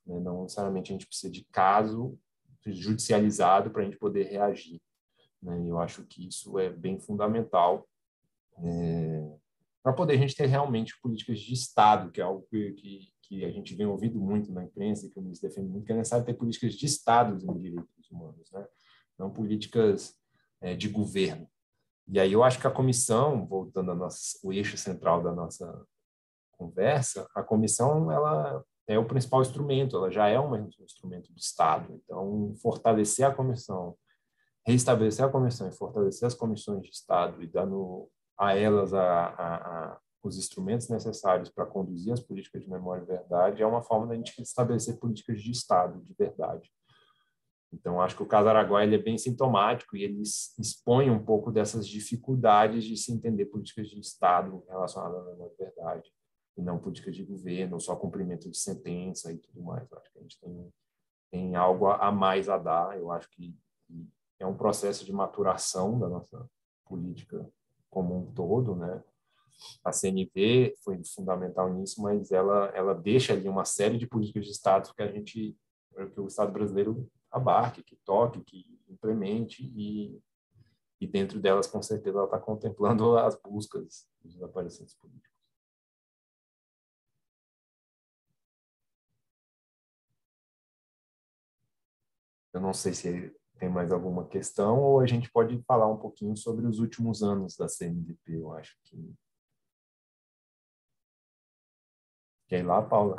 né? Não necessariamente a gente precisa de caso judicializado para a gente poder reagir, né? Eu acho que isso é bem fundamental para poder a gente ter realmente políticas de Estado, que é algo que a gente vem ouvindo muito na imprensa, que o ministro defende muito, que é necessário ter políticas de Estado em direitos humanos, né? Não políticas de governo. E aí eu acho que a comissão, voltando o eixo central da nossa conversa, a comissão ela é o principal instrumento, ela já é um instrumento do Estado. Então, fortalecer a comissão, reestabelecer a comissão e fortalecer as comissões de Estado e dando a elas os instrumentos necessários para conduzir as políticas de memória e verdade é uma forma da gente estabelecer políticas de Estado de verdade. Então, acho que o caso Araguaia ele é bem sintomático e ele expõe um pouco dessas dificuldades de se entender políticas de Estado relacionadas à memória e verdade, e não políticas de governo, só cumprimento de sentença e tudo mais. Eu acho que a gente tem algo a mais a dar. Eu acho que é um processo de maturação da nossa política como um todo, né? A CNV foi fundamental nisso, mas ela deixa ali uma série de políticas de Estado que o Estado brasileiro abarque, que toque, que implemente e dentro delas, com certeza, ela está contemplando as buscas dos desaparecidos políticos. Eu não sei se tem mais alguma questão ou a gente pode falar um pouquinho sobre os últimos anos da CNDP, eu acho que... Quer ir lá, Paula?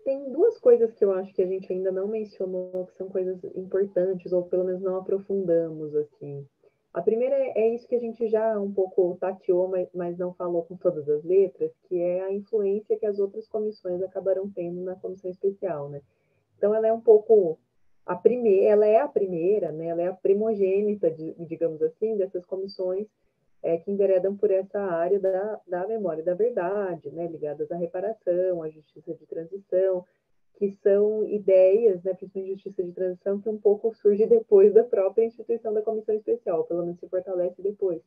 Tem duas coisas que eu acho que a gente ainda não mencionou, que são coisas importantes, ou pelo menos não aprofundamos, assim. A primeira é isso que a gente já um pouco tateou, mas não falou com todas as letras, que é a influência que as outras comissões acabaram tendo na comissão especial, né? Então, ela é um pouco a primeira, ela é a primeira, né? Ela é a primogênita, digamos assim, dessas comissões que enveredam por essa área da memória e da verdade, né? Ligadas à reparação, à justiça de transição, que são ideias, né, principalmente justiça de transição, que um pouco surge depois da própria instituição da comissão especial, pelo menos se fortalece depois.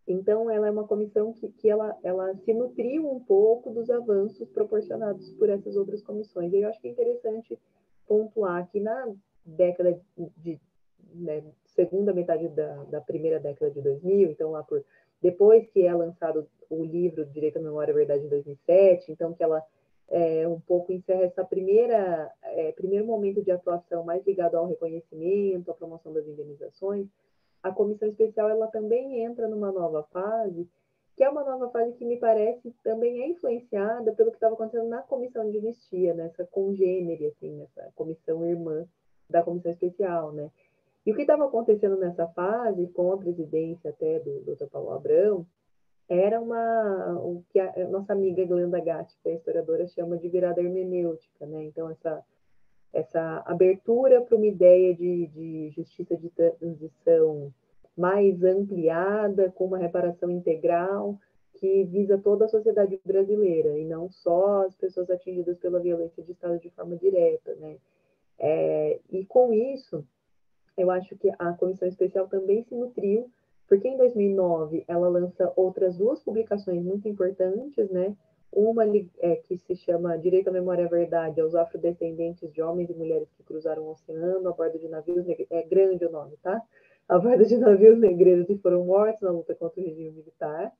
Então, ela é uma comissão que ela se nutriu um pouco dos avanços proporcionados por essas outras comissões. E eu acho que é interessante pontuar que na década né, segunda metade da primeira década de 2000, então lá depois que é lançado o livro Direito à Memória e Verdade em 2007, então que ela um pouco encerra essa primeiro momento de atuação mais ligado ao reconhecimento, à promoção das indenizações. A comissão especial ela também entra numa nova fase, que é uma nova fase que me parece também é influenciada pelo que estava acontecendo na comissão de anistia, nessa congênere, assim, nessa comissão irmã da comissão especial, né? E o que estava acontecendo nessa fase, com a presidência até do Dr. Paulo Abrão, era o que a nossa amiga Glenda Gatti, que é a historiadora, chama de virada hermenêutica, né? Então, essa abertura para uma ideia de justiça de transição mais ampliada, com uma reparação integral, que visa toda a sociedade brasileira, e não só as pessoas atingidas pela violência de Estado de forma direta, né? E com isso, eu acho que a comissão especial também se nutriu, porque em 2009 ela lança outras duas publicações muito importantes, né? Uma que se chama Direito à Memória e à Verdade aos afrodescendentes de homens e mulheres que cruzaram o oceano a bordo de navios negreiros. É grande o nome, tá? A bordo de navios negreiros e foram mortos na luta contra o regime militar.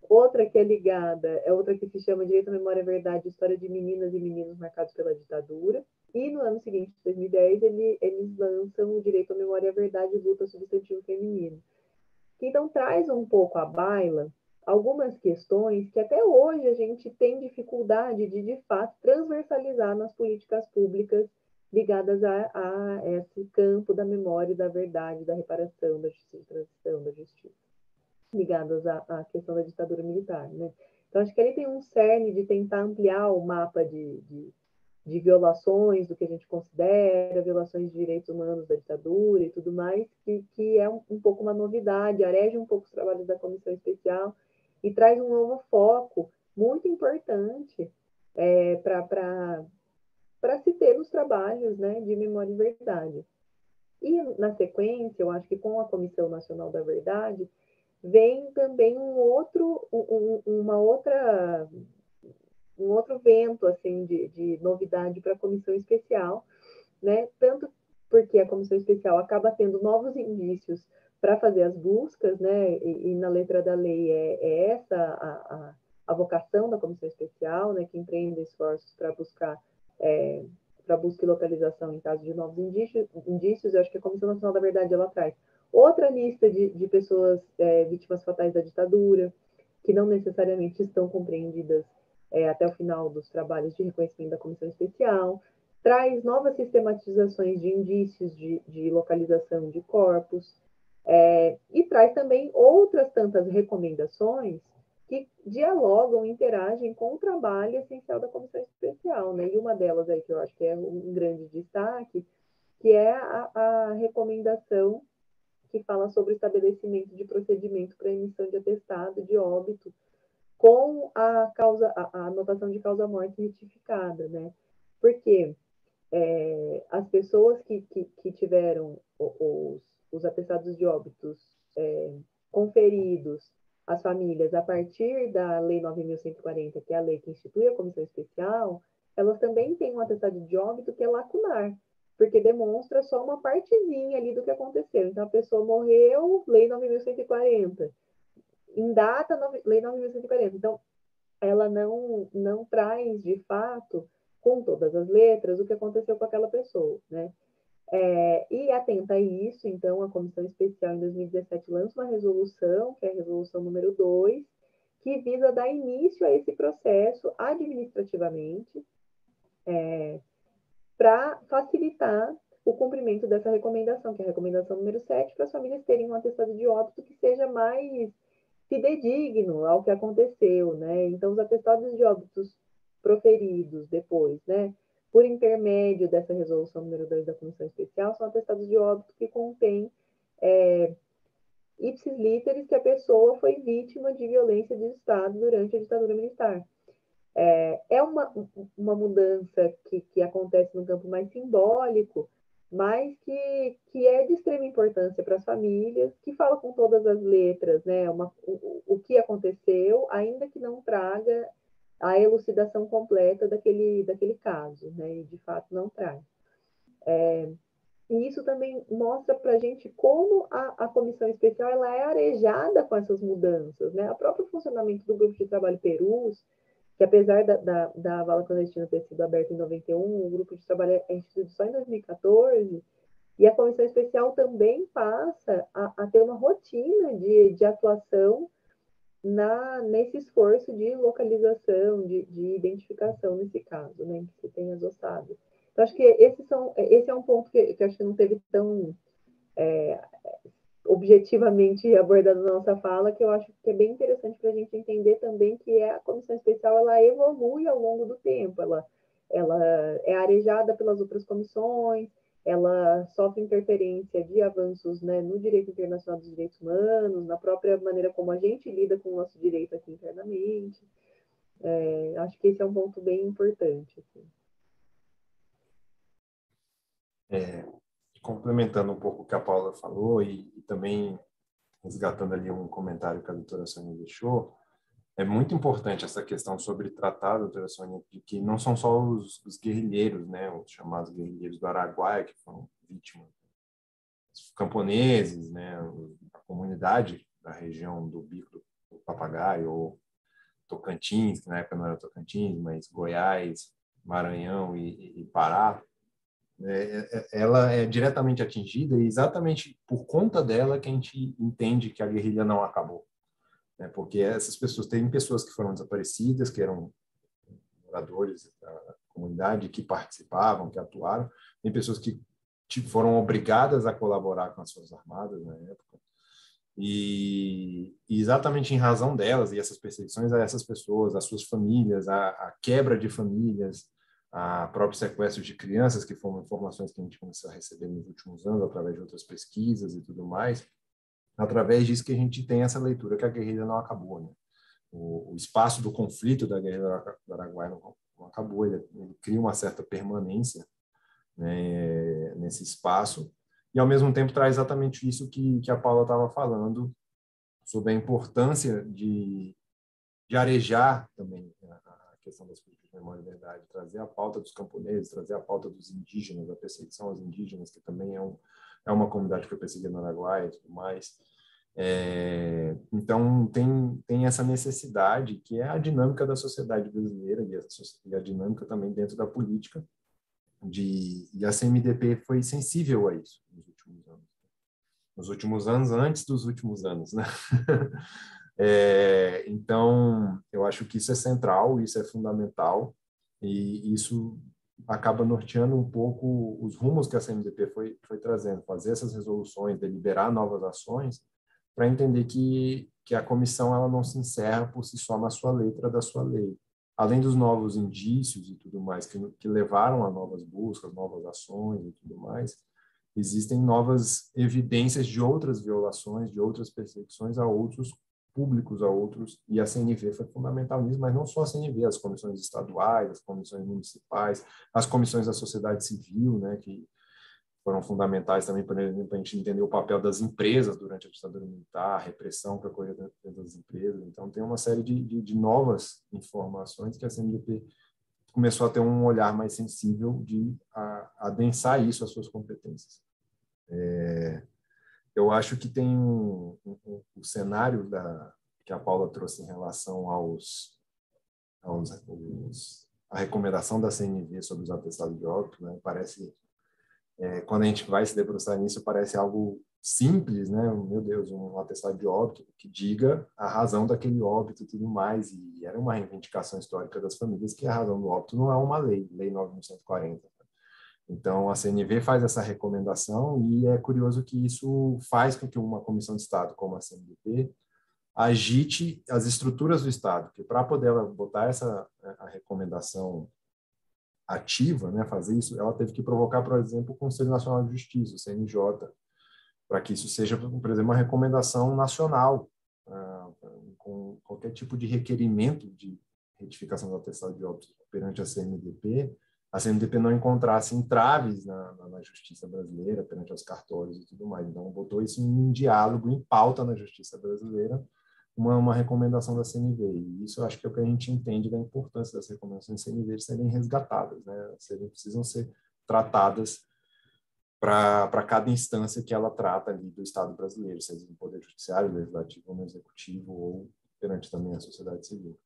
Outra que é ligada, é outra que se chama Direito à Memória e Verdade, História de Meninas e Meninos Marcados pela Ditadura. E no ano seguinte, 2010, eles lançam o Direito à Memória e à Verdade, Luta Substantivo Feminino. Que então traz um pouco à baila algumas questões que até hoje a gente tem dificuldade de fato, transversalizar nas políticas públicas ligadas a esse campo da memória e da verdade, da reparação, da justiça, transição, da justiça, ligadas à questão da ditadura militar, né? Então, acho que ele tem um cerne de tentar ampliar o mapa de violações do que a gente considera, violações de direitos humanos da ditadura e tudo mais, que é um pouco uma novidade, areja um pouco os trabalhos da comissão especial e traz um novo foco muito importante para se ter nos trabalhos, né, de memória e verdade. E, na sequência, eu acho que com a Comissão Nacional da Verdade, vem também um outro vento assim de novidade para a comissão especial, né? Tanto porque a comissão especial acaba tendo novos indícios para fazer as buscas, né? E na letra da lei é essa a vocação da comissão especial, né? Que empreende esforços para buscar para busca e localização em caso de novos indícios. Eu acho que a Comissão Nacional da Verdade ela traz outra lista de pessoas vítimas fatais da ditadura, que não necessariamente estão compreendidas até o final dos trabalhos de reconhecimento da Comissão Especial, traz novas sistematizações de indícios de localização de corpos, e traz também outras tantas recomendações que dialogam, interagem com o trabalho essencial da Comissão Especial, né? E uma delas aí que eu acho que é um grande destaque, que é a recomendação que fala sobre o estabelecimento de procedimento para emissão de atestado de óbito com a anotação de causa-morte retificada, né? Porque as pessoas que tiveram os atestados de óbitos conferidos às famílias a partir da Lei 9.140, que é a lei que institui a comissão especial, elas também têm um atestado de óbito que é lacunar, porque demonstra só uma partezinha ali do que aconteceu. Então, a pessoa morreu, Lei 9.140. Em data, Lei 9.140. Então, ela não traz, de fato, com todas as letras, o que aconteceu com aquela pessoa, né? E atenta a isso, então, a Comissão Especial, em 2017, lança uma resolução, que é a resolução número 2, que visa dar início a esse processo administrativamente, para facilitar o cumprimento dessa recomendação, que é a recomendação número 7, para as famílias terem um atestado de óbito que seja mais fidedigno ao que aconteceu, né? Então, os atestados de óbitos proferidos depois, né, por intermédio dessa resolução número 2 da Comissão Especial, são atestados de óbito que contêm ipsis literis que a pessoa foi vítima de violência de Estado durante a ditadura militar. É uma mudança que acontece no campo mais simbólico, mas que é de extrema importância para as famílias, que fala com todas as letras, né, o que aconteceu, ainda que não traga a elucidação completa daquele caso, né, e de fato não traz. E isso também mostra para a gente como a comissão especial ela é arejada com essas mudanças, né? O próprio funcionamento do grupo de trabalho Perus, que apesar da vala clandestina ter sido aberta em 91, o grupo de trabalho é instituído só em 2014, e a comissão especial também passa a ter uma rotina de atuação nesse esforço de localização, de identificação nesse caso, né, que se tem as ossadas. Então, acho que esse é um ponto que acho que não teve tão objetivamente abordado na nossa fala, que eu acho que é bem interessante para a gente entender também que a comissão especial ela evolui ao longo do tempo, ela é arejada pelas outras comissões, ela sofre interferência de avanços, né, no direito internacional dos direitos humanos, na própria maneira como a gente lida com o nosso direito aqui internamente. Acho que esse é um ponto bem importante. Assim. Complementando um pouco o que a Paula falou e também resgatando ali um comentário que a doutora Sônia deixou, é muito importante essa questão sobre tratar, doutora Sônia, de que não são só os guerrilheiros, né, os chamados guerrilheiros do Araguaia que foram vítimas, os camponeses, né, a comunidade da região do Bico do Papagaio, ou Tocantins, que na época não era Tocantins, mas Goiás, Maranhão e Pará, ela é diretamente atingida e exatamente por conta dela que a gente entende que a guerrilha não acabou. Porque essas pessoas, tem pessoas que foram desaparecidas, que eram moradores da comunidade, que participavam, que atuaram, tem pessoas que foram obrigadas a colaborar com as Forças Armadas na época, e exatamente em razão delas e essas perseguições a essas pessoas, as suas famílias, a quebra de famílias, a próprio sequestro de crianças, que foram informações que a gente começou a receber nos últimos anos através de outras pesquisas e tudo mais, através disso que a gente tem essa leitura que a guerrilha não acabou, né? O espaço do conflito da guerrilha do Araguaia não acabou, ele cria uma certa permanência, né, nesse espaço, e e, ao mesmo tempo, traz exatamente isso que a Paula estava falando, sobre a importância de arejar também a questão das políticas de memória e verdade, trazer a pauta dos camponeses, trazer a pauta dos indígenas, a perseguição aos indígenas, que também é uma comunidade que foi perseguida no Araguaia e tudo mais. Então, tem essa necessidade, que é a dinâmica da sociedade brasileira e a dinâmica também dentro da política, e a CMDP foi sensível a isso nos últimos anos. Nos últimos anos, antes dos últimos anos, né? Então, eu acho que isso é central, isso é fundamental, e isso acaba norteando um pouco os rumos que a CMDP foi trazendo, fazer essas resoluções, deliberar novas ações, para entender que a comissão ela não se encerra por si só na sua letra da sua lei. Além dos novos indícios e tudo mais que levaram a novas buscas, novas ações e tudo mais, existem novas evidências de outras violações, de outras perseguições a outros públicos, a outros, e a CNV foi fundamental nisso, mas não só a CNV, as comissões estaduais, as comissões municipais, as comissões da sociedade civil, né, que foram fundamentais também para a gente entender o papel das empresas durante a ditadura militar, a repressão que ocorreu dentro das empresas. Então, tem uma série de novas informações que a CNDP começou a ter um olhar mais sensível de adensar isso às suas competências. Eu acho que tem o cenário que a Paula trouxe em relação a recomendação da CNV sobre os atestados de óbito, né? Parece, quando a gente vai se debruçar nisso, parece algo simples, né? Meu Deus, um atestado de óbito que diga a razão daquele óbito e tudo mais, e era uma reivindicação histórica das famílias que a razão do óbito não é uma lei, Lei 9.140. Então, a CNV faz essa recomendação, e é curioso que isso faz com que uma comissão de Estado como a CNDP agite as estruturas do Estado, porque para poder ela botar a recomendação ativa, né, fazer isso, ela teve que provocar, por exemplo, o Conselho Nacional de Justiça, o CNJ, para que isso seja, por exemplo, uma recomendação nacional, com qualquer tipo de requerimento de retificação do atestado de óbito perante a CNDP não encontrasse entraves na justiça brasileira, perante os cartórios e tudo mais. Então, botou isso em diálogo, em pauta na justiça brasileira, uma recomendação da CNV. E isso eu acho que é o que a gente entende da importância das recomendações da CNV serem resgatadas, né? Precisam ser tratadas para cada instância que ela trata ali do Estado brasileiro, seja no Poder Judiciário, Legislativo ou no Executivo, ou perante também a sociedade civil.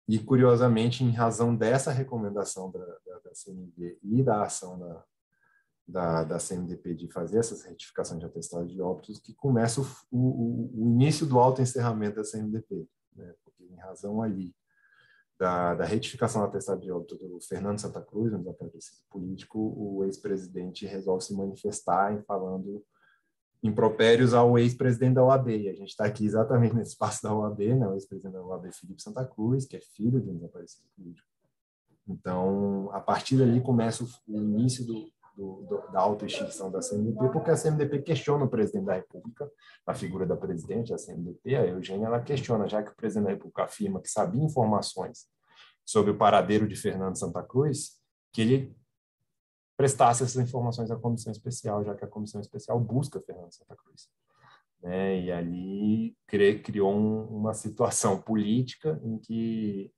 E, curiosamente, em razão dessa recomendação da CNV e da ação da CNDP de fazer essas retificações de atestados de óbitos, que começa o início do autoencerramento da CNDP, né? Porque, em razão ali da retificação do atestado de óbito do Fernando Santa Cruz, um desaparecido político, o ex-presidente resolve se manifestar falando impropérios ao ex-presidente da OAB. E a gente está aqui exatamente nesse espaço da OAB, né? O ex-presidente da OAB, Felipe Santa Cruz, que é filho de um desaparecido político. Então, a partir dali começa o início da autoextinção da CNDP, porque a CNDP questiona o presidente da República, a figura da presidente, a CNDP, a Eugênia, ela questiona, já que o presidente da República afirma que sabia informações sobre o paradeiro de Fernando Santa Cruz, que ele prestasse essas informações à comissão especial, já que a comissão especial busca Fernando Santa Cruz. E ali criou uma situação política em que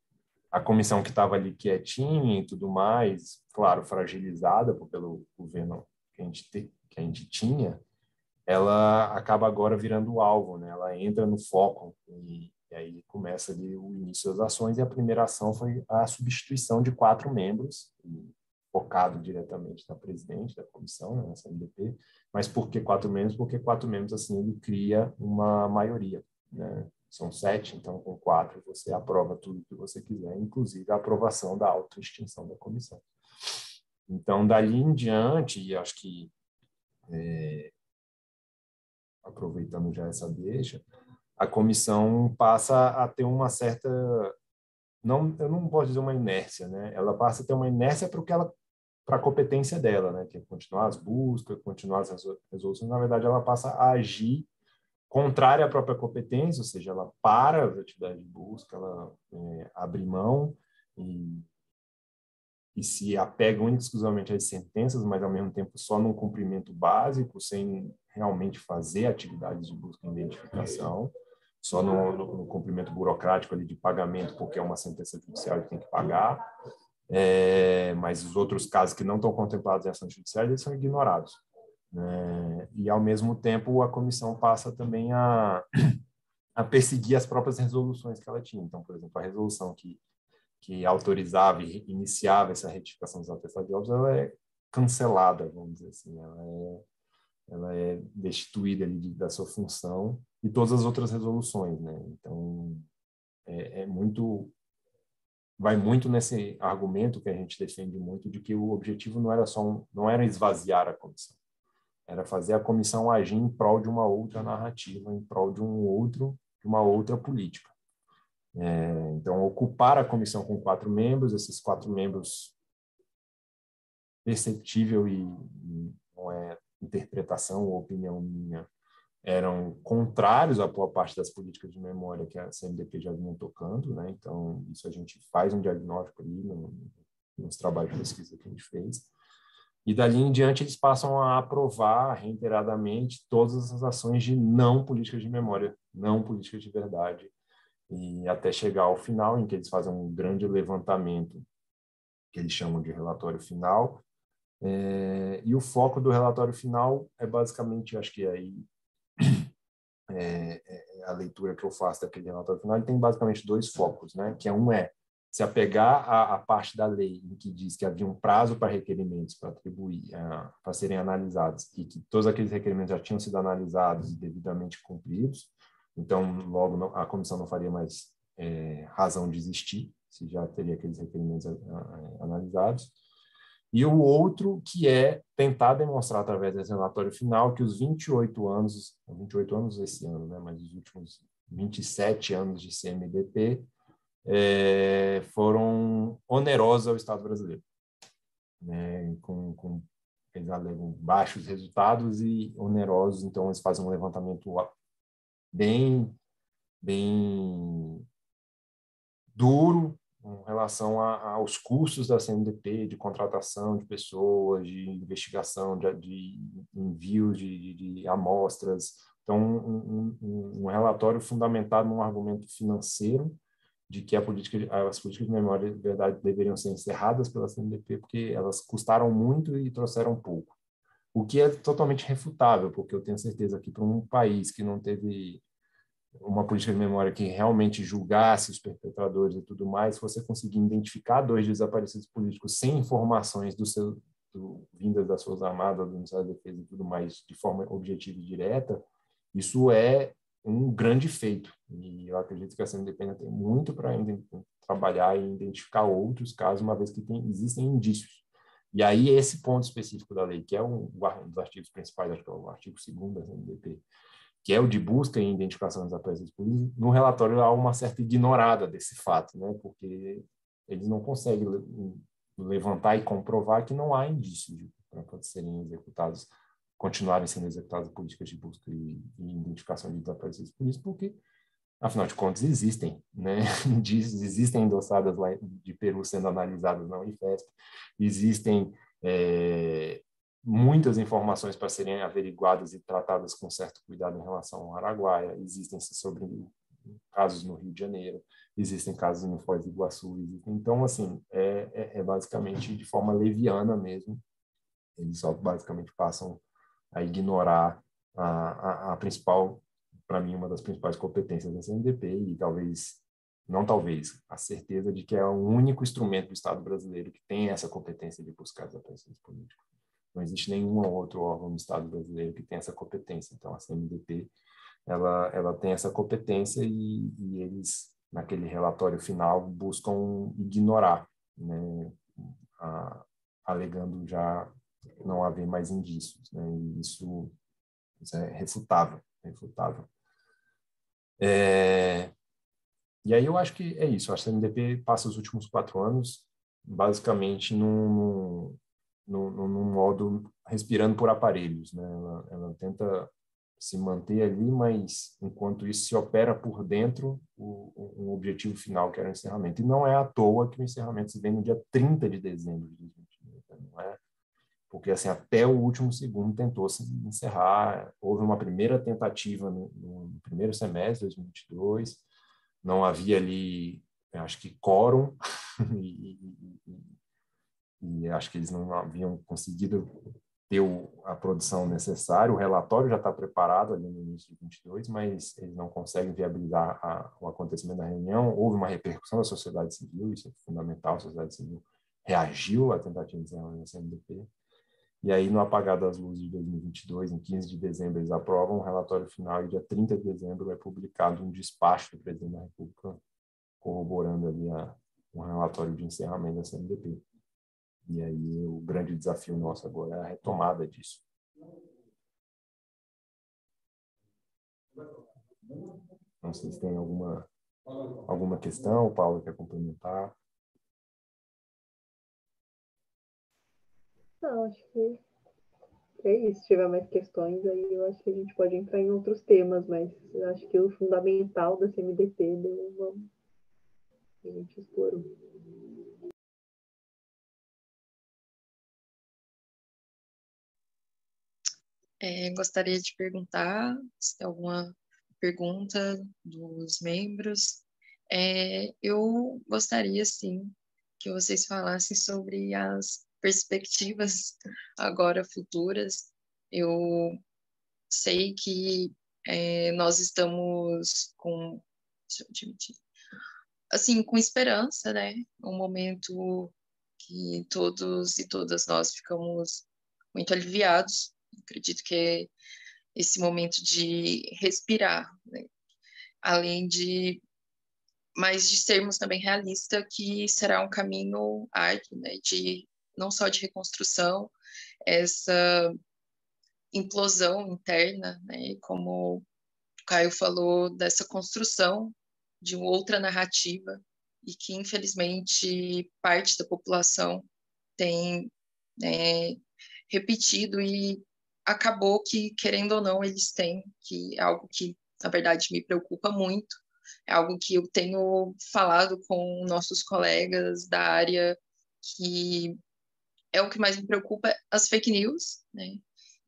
a comissão, que estava ali quietinha e tudo mais, claro, fragilizada pelo governo que a gente tinha, ela acaba agora virando o alvo, né? Ela entra no foco, e aí começa ali o início das ações, e a primeira ação foi a substituição de 4 membros, focado diretamente na presidente da comissão, né, na CNDP. Mas por que 4 membros? Porque 4 membros, assim, ele cria uma maioria, né? São 7, então com 4 você aprova tudo que você quiser, inclusive a aprovação da autoextinção da comissão. Então, dali em diante, e acho que, aproveitando já essa deixa, a comissão passa a ter uma certa... eu não posso dizer uma inércia, né? Ela passa a ter uma inércia para a competência dela, né? Que é continuar as buscas, continuar as resoluções. Na verdade, ela passa a agir contrária à própria competência, ou seja, ela para as atividades de busca, ela abre mão, e e se apega única e exclusivamente às sentenças, mas ao mesmo tempo só num cumprimento básico, sem realmente fazer atividades de busca e identificação, só no cumprimento burocrático ali de pagamento, porque é uma sentença judicial e tem que pagar, mas os outros casos que não estão contemplados em ação judicial, eles são ignorados. E, ao mesmo tempo, a comissão passa também a perseguir as próprias resoluções que ela tinha. Então, por exemplo, a resolução que autorizava e iniciava essa retificação dos atestados de óbitos, ela é cancelada, vamos dizer assim, ela é destituída ali da sua função, e todas as outras resoluções, né? Então, vai muito nesse argumento que a gente defende muito, de que o objetivo não era esvaziar a comissão, era fazer a comissão agir em prol de uma outra narrativa, em prol de uma outra política. Então, ocupar a comissão com 4 membros, esses 4 membros, perceptível e não é interpretação ou opinião minha, eram contrários à boa parte das políticas de memória que a CNDP já vinha tocando, né? Então, isso a gente faz um diagnóstico ali nos trabalhos de pesquisa que a gente fez. E dali em diante eles passam a aprovar reiteradamente todas as ações de não políticas de memória, não políticas de verdade, e até chegar ao final, em que eles fazem um grande levantamento, que eles chamam de relatório final, e o foco do relatório final é basicamente, acho que aí a leitura que eu faço daquele relatório final, ele tem basicamente 2 focos, né? Que é se apegar à parte da lei em que diz que havia um prazo para requerimentos para atribuir, para serem analisados, e que todos aqueles requerimentos já tinham sido analisados e devidamente cumpridos. Então, logo, a comissão não faria mais razão de existir, se já teria aqueles requerimentos analisados. E o outro, que é tentar demonstrar, através desse relatório final, que os 28 anos esse ano, né, mas os últimos 27 anos de CMDP foram onerosos ao Estado brasileiro, né, eles alegam baixos resultados e onerosos, então eles fazem um levantamento bem duro em relação aos custos da CNDP, de contratação de pessoas, de investigação, de envios de amostras. Então, um relatório fundamentado num argumento financeiro de que as políticas de memória e verdade deveriam ser encerradas pela CNDP porque elas custaram muito e trouxeram pouco. O que é totalmente refutável, porque eu tenho certeza que para um país que não teve uma política de memória que realmente julgasse os perpetradores e tudo mais, se você conseguir identificar 2 desaparecidos políticos sem informações vindas das Forças Armadas, do Ministério da Defesa e tudo mais, de forma objetiva e direta, isso é um grande feito. E eu acredito que a CNDP ainda tem muito para trabalhar e identificar outros casos, uma vez que existem indícios. E aí, esse ponto específico da lei, que é um dos artigos principais, acho que é o artigo 2º da CNDP, que é o de busca e identificação dos desaparecidos políticos, no relatório há uma certa ignorada desse fato, né? Porque eles não conseguem levantar e comprovar que não há indícios para serem executados, continuarem sendo executadas políticas de busca e identificação de desaparecidos políticos, porque, afinal de contas, existem, né? Indícios, existem endossadas lá de Peru sendo analisadas na Unifesp, existem muitas informações para serem averiguadas e tratadas com certo cuidado em relação ao Araguaia. Existem sobre casos no Rio de Janeiro, existem casos no Foz do Iguaçu. Então, assim, basicamente de forma leviana mesmo. Eles só basicamente passam a ignorar a principal, para mim, uma das principais competências da CNDP e a certeza de que é o único instrumento do Estado brasileiro que tem essa competência de buscar desaparecidos políticos. Não existe nenhum outro órgão do Estado brasileiro que tenha essa competência. Então, a CNDP ela tem essa competência e eles, naquele relatório final, buscam ignorar, né, alegando já não haver mais indícios. Né, e isso é refutável. E aí eu acho que é isso. A CNDP passa os últimos 4 anos basicamente num modo respirando por aparelhos, né? Ela tenta se manter ali, mas enquanto isso se opera por dentro um objetivo final, que era o encerramento. E não é à toa que o encerramento se vem no dia 30 de dezembro de 2020, não é? Porque assim, até o último segundo tentou se encerrar, houve uma primeira tentativa no primeiro semestre de 2022, não havia ali, eu acho que quórum, e acho que eles não haviam conseguido ter a produção necessária. O relatório já está preparado ali no início de 22, mas eles não conseguem viabilizar o acontecimento da reunião. Houve uma repercussão da sociedade civil, isso é fundamental, a sociedade civil reagiu à tentativa de encerramento da CMDP. E aí, no apagar das luzes de 2022, em 15 de dezembro, eles aprovam o relatório final e dia 30 de dezembro é publicado um despacho do presidente da República corroborando ali um relatório de encerramento da CMDP. E aí o grande desafio nosso agora é a retomada disso. Não sei se tem alguma questão, o Paulo quer complementar. Não, acho que é isso. Se tiver mais questões, aí eu acho que a gente pode entrar em outros temas, mas eu acho que o fundamental da CMDP a gente explorou. Gostaria de perguntar se tem alguma pergunta dos membros. Eu gostaria, sim, que vocês falassem sobre as perspectivas agora futuras. Eu sei que nós estamos com, deixa eu admitir, assim, com esperança, né? Um momento que todos e todas nós ficamos muito aliviados. Acredito que é esse momento de respirar, né? Além de, mas de sermos também realistas que será um caminho árduo, né? De não só de reconstrução, essa implosão interna, né? Como o Caio falou, dessa construção de uma outra narrativa e que infelizmente parte da população tem, né, repetido e acabou que, querendo ou não, eles têm, que é algo que, na verdade, me preocupa muito, é algo que eu tenho falado com nossos colegas da área, que é o que mais me preocupa, as fake news, né?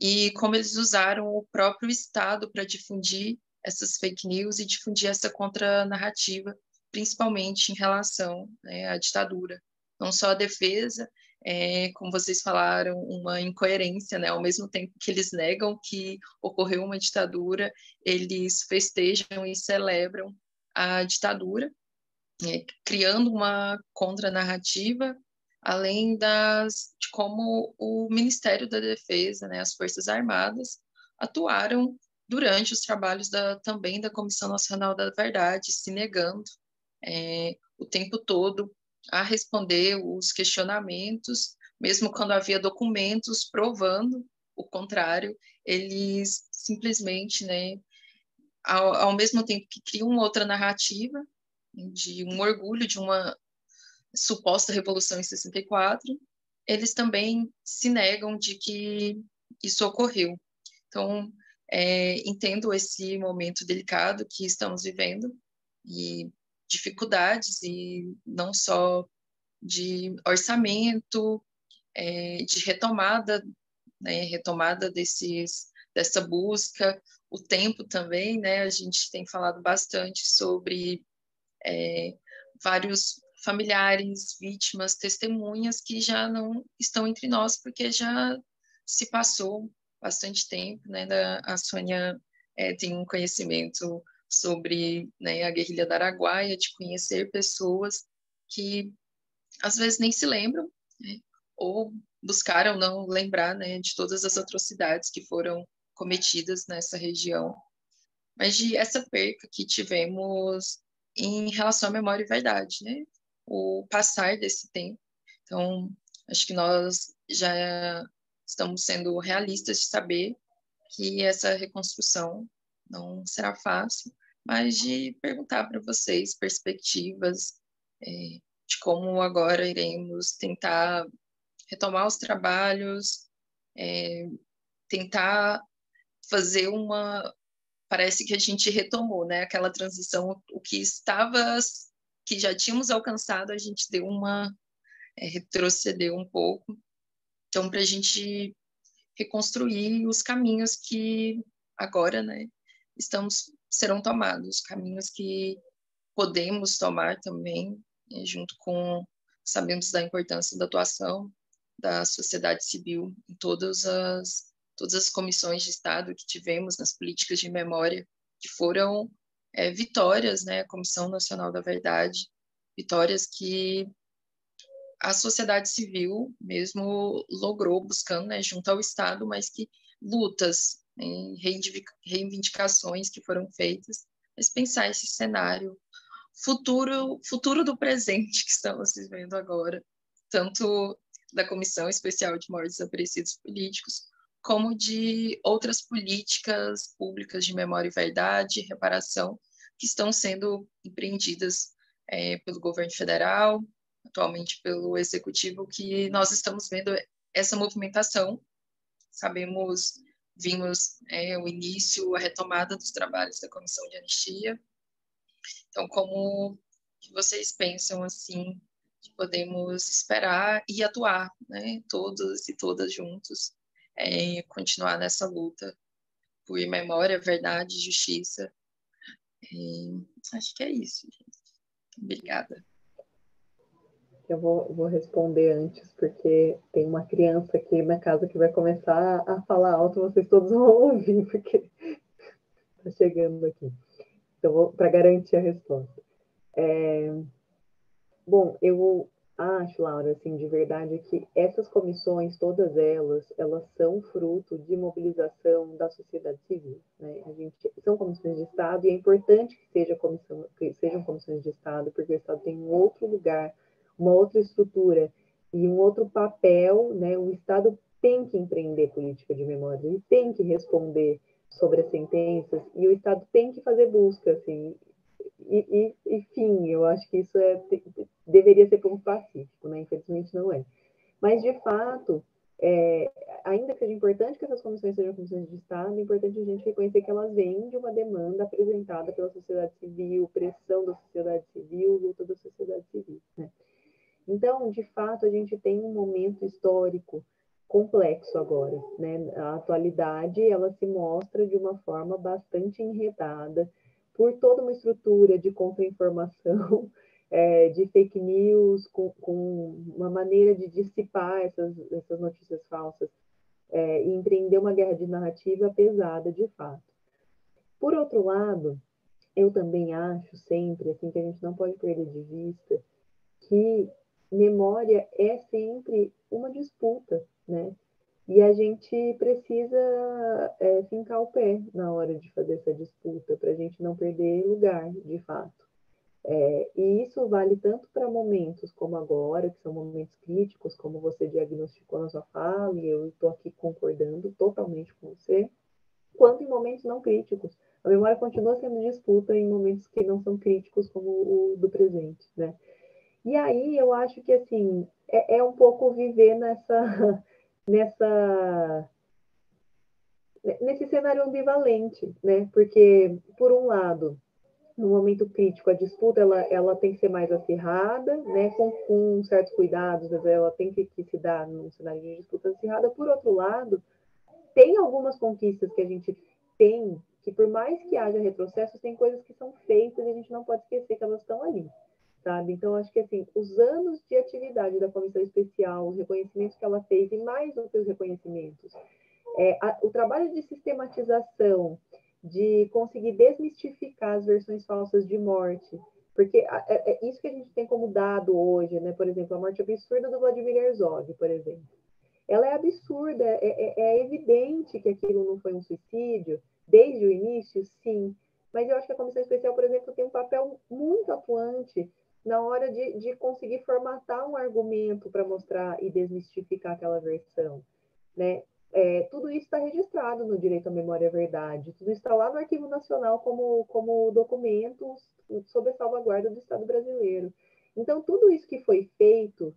E como eles usaram o próprio Estado para difundir essas fake news e difundir essa contranarrativa, principalmente em relação, né, à ditadura. Não só a defesa, como vocês falaram, uma incoerência, né? Ao mesmo tempo que eles negam que ocorreu uma ditadura, eles festejam e celebram a ditadura, criando uma contranarrativa, além de como o Ministério da Defesa, né, as Forças Armadas, atuaram durante os trabalhos também da Comissão Nacional da Verdade, se negando o tempo todo a responder os questionamentos, mesmo quando havia documentos provando o contrário, eles simplesmente, né, ao mesmo tempo que criam outra narrativa, de um orgulho de uma suposta revolução em 64, eles também se negam de que isso ocorreu. Então, entendo esse momento delicado que estamos vivendo e dificuldades, e não só de orçamento, de retomada, né, retomada dessa busca, o tempo também, né, a gente tem falado bastante sobre vários familiares, vítimas, testemunhas que já não estão entre nós, porque já se passou bastante tempo, né? A Sônia tem um conhecimento sobre, né, a guerrilha da Araguaia, de conhecer pessoas que às vezes nem se lembram, né? Ou buscaram não lembrar, né, de todas as atrocidades que foram cometidas nessa região, mas de essa perca que tivemos em relação à memória e verdade, né? O passar desse tempo. Então, acho que nós já estamos sendo realistas de saber que essa reconstrução não será fácil, mas de perguntar para vocês perspectivas de como agora iremos tentar retomar os trabalhos, tentar fazer uma... Parece que a gente retomou, né? Aquela transição, o que estava, que já tínhamos alcançado, a gente deu uma... retrocedeu um pouco. Então, para a gente reconstruir os caminhos que agora, né, serão tomados, caminhos que podemos tomar também, junto com, sabemos da importância da atuação da sociedade civil em todas as comissões de Estado que tivemos nas políticas de memória, que foram vitórias, né, a Comissão Nacional da Verdade, vitórias que a sociedade civil mesmo logrou, buscando, né, junto ao Estado, mas que lutas, né, reivindicações que foram feitas, mas pensar esse cenário futuro do presente que estamos vivendo agora, tanto da Comissão Especial de Mortos e Desaparecidos Políticos, como de outras políticas públicas de memória e verdade, reparação, que estão sendo empreendidas pelo governo federal, atualmente pelo Executivo, que nós estamos vendo essa movimentação. Vimos o início, a retomada dos trabalhos da Comissão de Anistia. Então, como que vocês pensam, assim, que podemos esperar e atuar, né, todos e todas juntos, continuar nessa luta por memória, verdade e justiça? Acho que é isso, gente. Obrigada. Eu vou responder antes, porque tem uma criança aqui na casa que vai começar a falar alto, vocês todos vão ouvir, porque está chegando aqui. Então, para garantir a resposta. Bom, eu acho, Laura, assim, de verdade, que essas comissões, todas elas são fruto de mobilização da sociedade civil, né? São comissões de Estado e é importante que sejam comissões de Estado, porque o Estado tem um outro lugar, uma outra estrutura e um outro papel, né? O Estado tem que empreender política de memória, ele tem que responder sobre as sentenças e o Estado tem que fazer busca, assim, enfim, eu acho que isso deveria ser como pacífico, né? Infelizmente não é. Mas, de fato, ainda que seja importante que essas comissões sejam comissões de Estado, é importante a gente reconhecer que elas vêm de uma demanda apresentada pela sociedade civil, pressão da sociedade civil, luta da sociedade civil, né? Então, de fato, a gente tem um momento histórico complexo agora, né? A atualidade, ela se mostra de uma forma bastante enredada por toda uma estrutura de contra-informação, de fake news, com uma maneira de dissipar essas notícias falsas e empreender uma guerra de narrativa pesada, de fato. Por outro lado, eu também acho sempre assim, que a gente não pode perder de vista que memória é sempre uma disputa, né? E a gente precisa fincar o pé na hora de fazer essa disputa, para a gente não perder lugar, de fato. E isso vale tanto para momentos como agora, que são momentos críticos, como você diagnosticou na sua fala, e eu estou aqui concordando totalmente com você, quanto em momentos não críticos. A memória continua sendo disputa em momentos que não são críticos, como o do presente, né? E aí eu acho que, assim, é um pouco viver nesse cenário ambivalente, né? Porque, por um lado, no momento crítico, a disputa ela tem que ser mais acirrada, né? Com certos cuidados, ela tem que se dar num cenário de disputa acirrada. Por outro lado, tem algumas conquistas que a gente tem, que por mais que haja retrocessos, tem coisas que são feitas e a gente não pode esquecer que elas estão ali, sabe? Então, acho que, assim, os anos de atividade da Comissão Especial, os reconhecimentos que ela fez, e mais do que os reconhecimentos, o trabalho de sistematização, de conseguir desmistificar as versões falsas de morte, porque é isso que a gente tem como dado hoje, né? Por exemplo, a morte absurda do Vladimir Herzog, por exemplo. Ela é absurda, é evidente que aquilo não foi um suicídio, desde o início, sim, mas eu acho que a Comissão Especial, por exemplo, tem um papel muito atuante na hora de conseguir formatar um argumento para mostrar e desmistificar aquela versão, né? Tudo isso está registrado no Direito à Memória e à Verdade, tudo está lá no Arquivo Nacional como documentos sob a salvaguarda do Estado brasileiro. Então, tudo isso que foi feito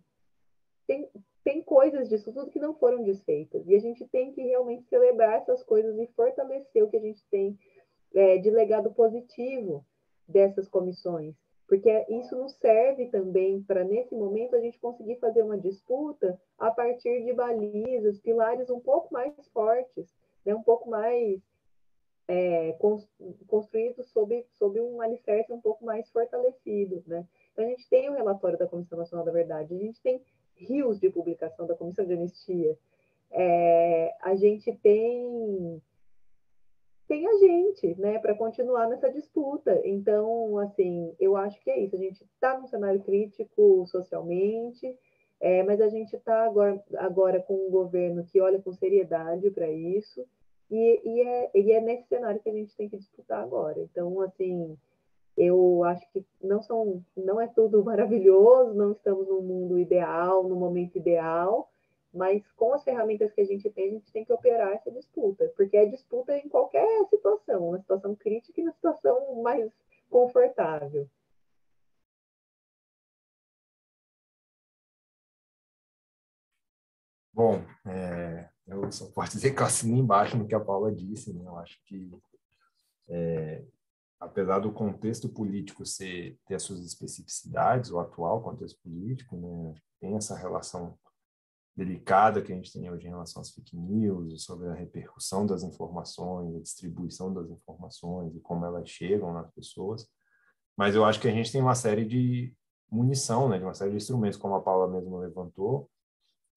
tem coisas disso tudo que não foram desfeitas. E a gente tem que realmente celebrar essas coisas e fortalecer o que a gente tem de legado positivo dessas comissões. Porque isso nos serve também para, nesse momento, a gente conseguir fazer uma disputa a partir de balizas, pilares um pouco mais fortes, né? Um pouco mais construídos sob um alicerce um pouco mais fortalecido, né? Então, a gente tem o relatório da Comissão Nacional da Verdade, a gente tem rios de publicação da Comissão de Anistia, a gente tem a gente, né, para continuar nessa disputa. Então, assim, eu acho que é isso. A gente está num cenário crítico socialmente, mas a gente está agora com um governo que olha com seriedade para isso, e é nesse cenário que a gente tem que disputar agora. Então, assim, eu acho que não é tudo maravilhoso, não estamos no mundo ideal, no momento ideal, mas com as ferramentas que a gente tem que operar essa disputa, porque é disputa em qualquer situação, na situação crítica e na situação mais confortável. Bom, eu só posso dizer que eu assino embaixo no que a Paula disse, né? Eu acho que, apesar do contexto político ter as suas especificidades, o atual contexto político, né, tem essa relação delicada que a gente tem hoje em relação às fake news, sobre a repercussão das informações, a distribuição das informações e como elas chegam nas pessoas. Mas eu acho que a gente tem uma série de munição, né, de uma série de instrumentos, como a Paula mesmo levantou,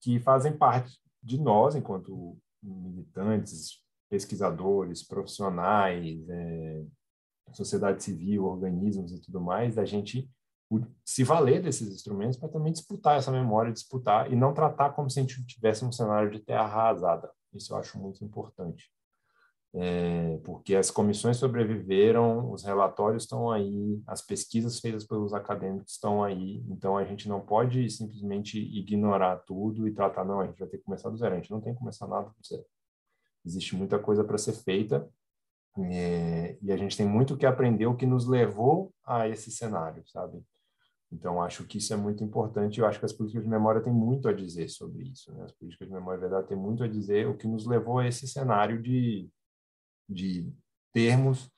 que fazem parte de nós, enquanto militantes, pesquisadores, profissionais, sociedade civil, organismos e tudo mais, da gente se valer desses instrumentos para também disputar essa memória, disputar e não tratar como se a gente tivesse um cenário de terra arrasada. Isso eu acho muito importante. Porque as comissões sobreviveram, os relatórios estão aí, as pesquisas feitas pelos acadêmicos estão aí, então a gente não pode simplesmente ignorar tudo e tratar, não, a gente vai ter que começar do zero, a gente não tem que começar nada do zero. Existe muita coisa para ser feita, e a gente tem muito que aprender, o que nos levou a esse cenário, sabe? Então, acho que isso é muito importante, e eu acho que as políticas de memória têm muito a dizer sobre isso, né? As políticas de memória e verdade têm muito a dizer o que nos levou a esse cenário de termos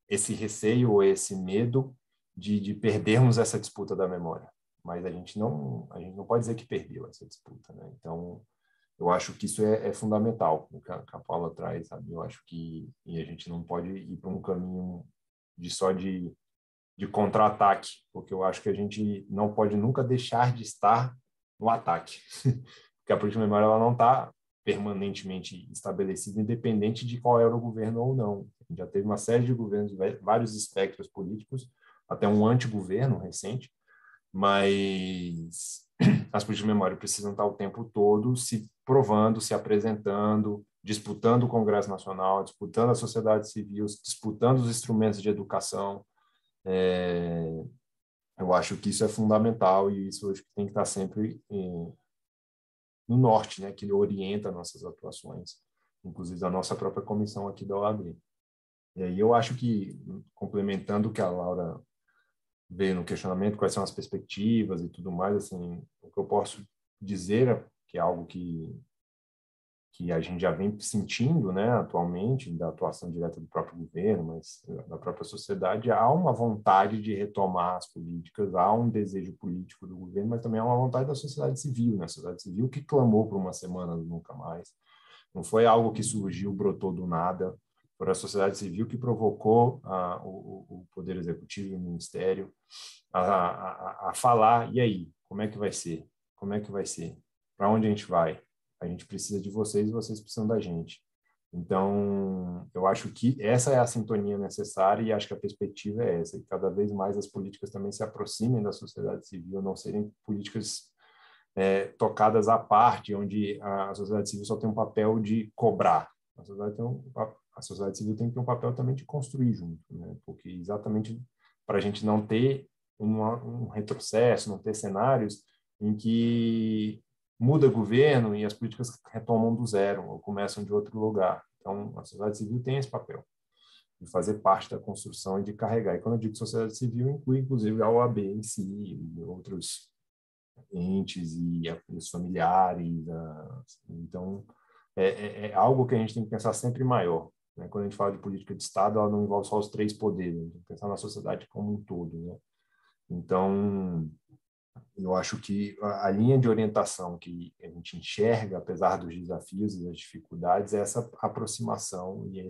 esse receio ou esse medo de perdermos essa disputa da memória. Mas a gente não pode dizer que perdeu essa disputa, né? Então, eu acho que isso é fundamental, o que a Paula traz, sabe? Eu acho que a gente não pode ir para um caminho de contra-ataque, porque eu acho que a gente não pode nunca deixar de estar no ataque, porque a política de memória ela não está permanentemente estabelecida, independente de qual era o governo ou não. A gente já teve uma série de governos, vários espectros políticos, até um antigoverno recente, mas as políticas de memória precisam estar o tempo todo se provando, se apresentando, disputando o Congresso Nacional, disputando a sociedade civil, disputando os instrumentos de educação. Eu acho que isso é fundamental e isso acho que tem que estar sempre no norte, né, que orienta nossas atuações, inclusive a nossa própria comissão aqui da OAB. E aí eu acho que, complementando o que a Laura veio no questionamento, quais são as perspectivas e tudo mais, assim, o que eu posso dizer, que é algo que a gente já vem sentindo, né, atualmente, da atuação direta do próprio governo, mas da própria sociedade, há uma vontade de retomar as políticas, há um desejo político do governo, mas também há uma vontade da sociedade civil, né, a sociedade civil que clamou por uma semana nunca mais. Não foi algo que surgiu, brotou do nada, foi a sociedade civil que provocou o Poder Executivo e o Ministério a falar, e aí, como é que vai ser? Como é que vai ser? Para onde a gente vai? A gente precisa de vocês e vocês precisam da gente. Então, eu acho que essa é a sintonia necessária e acho que a perspectiva é essa, que cada vez mais as políticas também se aproximem da sociedade civil, não serem políticas tocadas à parte, onde a sociedade civil só tem um papel de cobrar. A sociedade civil tem que ter um papel também de construir junto, né? Porque exatamente para a gente não ter um retrocesso, não ter cenários em que muda governo e as políticas retomam do zero ou começam de outro lugar. Então, a sociedade civil tem esse papel de fazer parte da construção e de carregar. E quando eu digo sociedade civil, inclui inclusive a OAB em si e outros entes e os familiares. Então, é algo que a gente tem que pensar sempre maior, né? Quando a gente fala de política de Estado, ela não envolve só os três poderes, a gente tem que pensar na sociedade como um todo, né? Então, eu acho que a linha de orientação que a gente enxerga, apesar dos desafios e das dificuldades, é essa aproximação e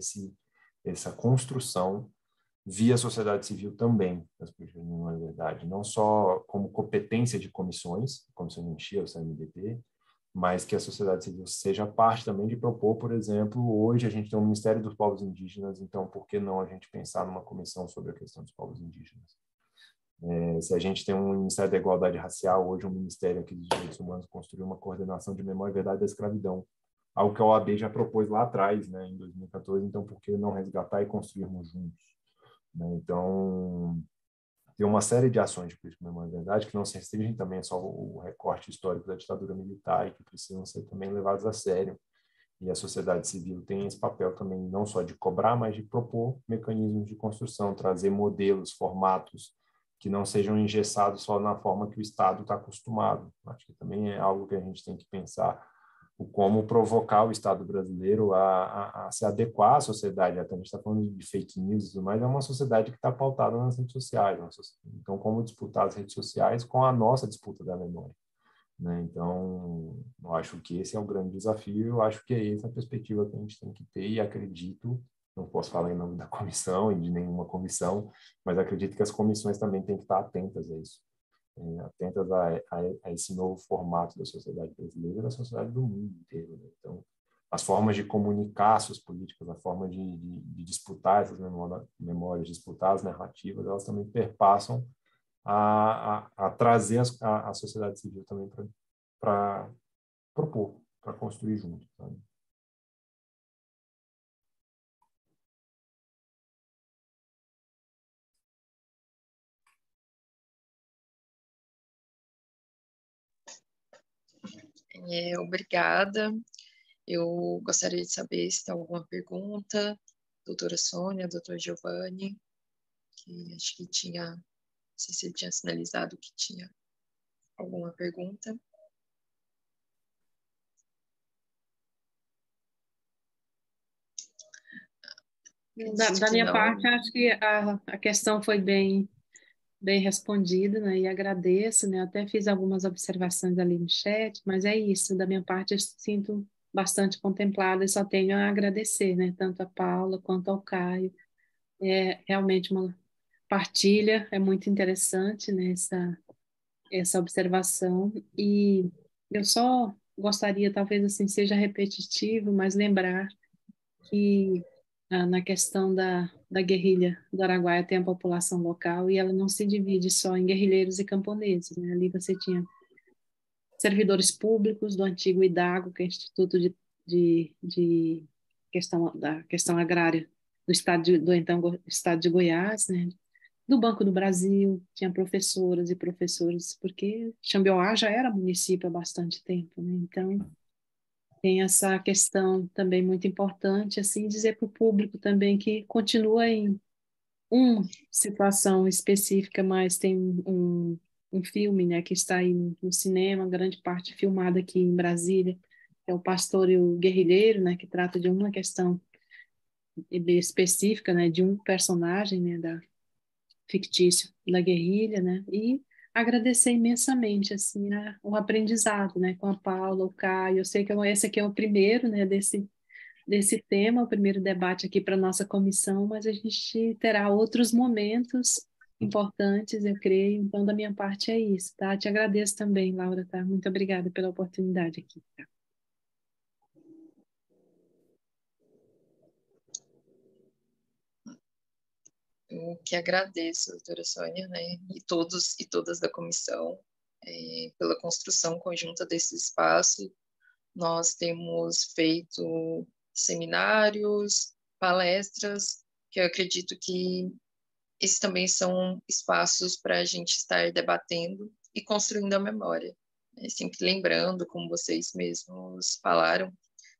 essa construção via sociedade civil também, das políticas de memória e verdade, não só como competência de comissões, comissão de anistia, o CNDP, mas que a sociedade civil seja parte também de propor, por exemplo, hoje a gente tem o Ministério dos Povos Indígenas, então por que não a gente pensar numa comissão sobre a questão dos povos indígenas? Se a gente tem um Ministério da Igualdade Racial, hoje um Ministério aqui dos Direitos Humanos construiu uma coordenação de memória e verdade da escravidão, algo que a OAB já propôs lá atrás, né, em 2014, então por que não resgatar e construirmos juntos? Né? Então, tem uma série de ações de política de memória e verdade que não se restringem também só o recorte histórico da ditadura militar e que precisam ser também levados a sério. E a sociedade civil tem esse papel também, não só de cobrar, mas de propor mecanismos de construção, trazer modelos, formatos que não sejam engessados só na forma que o Estado está acostumado. Acho que também é algo que a gente tem que pensar, o como provocar o Estado brasileiro a se adequar à sociedade. Até a gente está falando de fake news, mas é uma sociedade que está pautada nas redes sociais. Então, como disputar as redes sociais com a nossa disputa da memória? Né? Então, eu acho que esse é o grande desafio, eu acho que é essa a perspectiva que a gente tem que ter e acredito, não posso falar em nome da comissão e de nenhuma comissão, mas acredito que as comissões também têm que estar atentas a isso, atentas a esse novo formato da sociedade brasileira e da sociedade do mundo inteiro. Né? Então, as formas de comunicar suas políticas, a forma de disputar essas memórias, disputar as narrativas, elas também perpassam a trazer a sociedade civil também para propor, para construir junto. Sabe? Obrigada. Eu gostaria de saber se tem alguma pergunta, doutora Sônia, doutor Giovanni, que acho que tinha, não sei se ele tinha sinalizado que tinha alguma pergunta. Da minha parte, acho que a questão foi bem respondida, né? E agradeço, né? Até fiz algumas observações ali no chat, mas é isso. Da minha parte, eu sinto bastante contemplada e só tenho a agradecer, né? Tanto a Paula quanto ao Caio. É realmente uma partilha, é muito interessante, né? Essa observação. E eu só gostaria, talvez assim seja repetitivo, mas lembrar que na questão da guerrilha do Araguaia tem a população local e ela não se divide só em guerrilheiros e camponeses, né? Ali você tinha servidores públicos do antigo IDAGO, que é Instituto de questão agrária do do então estado de Goiás, né? Do Banco do Brasil, tinha professoras e professores, porque Xambioá já era município há bastante tempo, né? Então, tem essa questão também muito importante, assim, dizer para o público também que continua em uma situação específica, mas tem um filme, né, que está aí no cinema, grande parte filmada aqui em Brasília, que é O Pastor e o Guerrilheiro, né, que trata de uma questão específica, né, de um personagem, né, fictício da guerrilha, né, e agradecer imensamente, assim, o aprendizado, né, com a Paula, o Caio. Eu sei que esse aqui é o primeiro, né, desse tema, o primeiro debate aqui para a nossa comissão, mas a gente terá outros momentos importantes, eu creio. Então, da minha parte é isso, tá? Te agradeço também, Laura, tá? Muito obrigada pela oportunidade aqui, tá? Eu que agradeço, doutora Sônia, né, e todos e todas da comissão, pela construção conjunta desse espaço. Nós temos feito seminários, palestras, que eu acredito que esses também são espaços para a gente estar debatendo e construindo a memória. Sempre lembrando, como vocês mesmos falaram,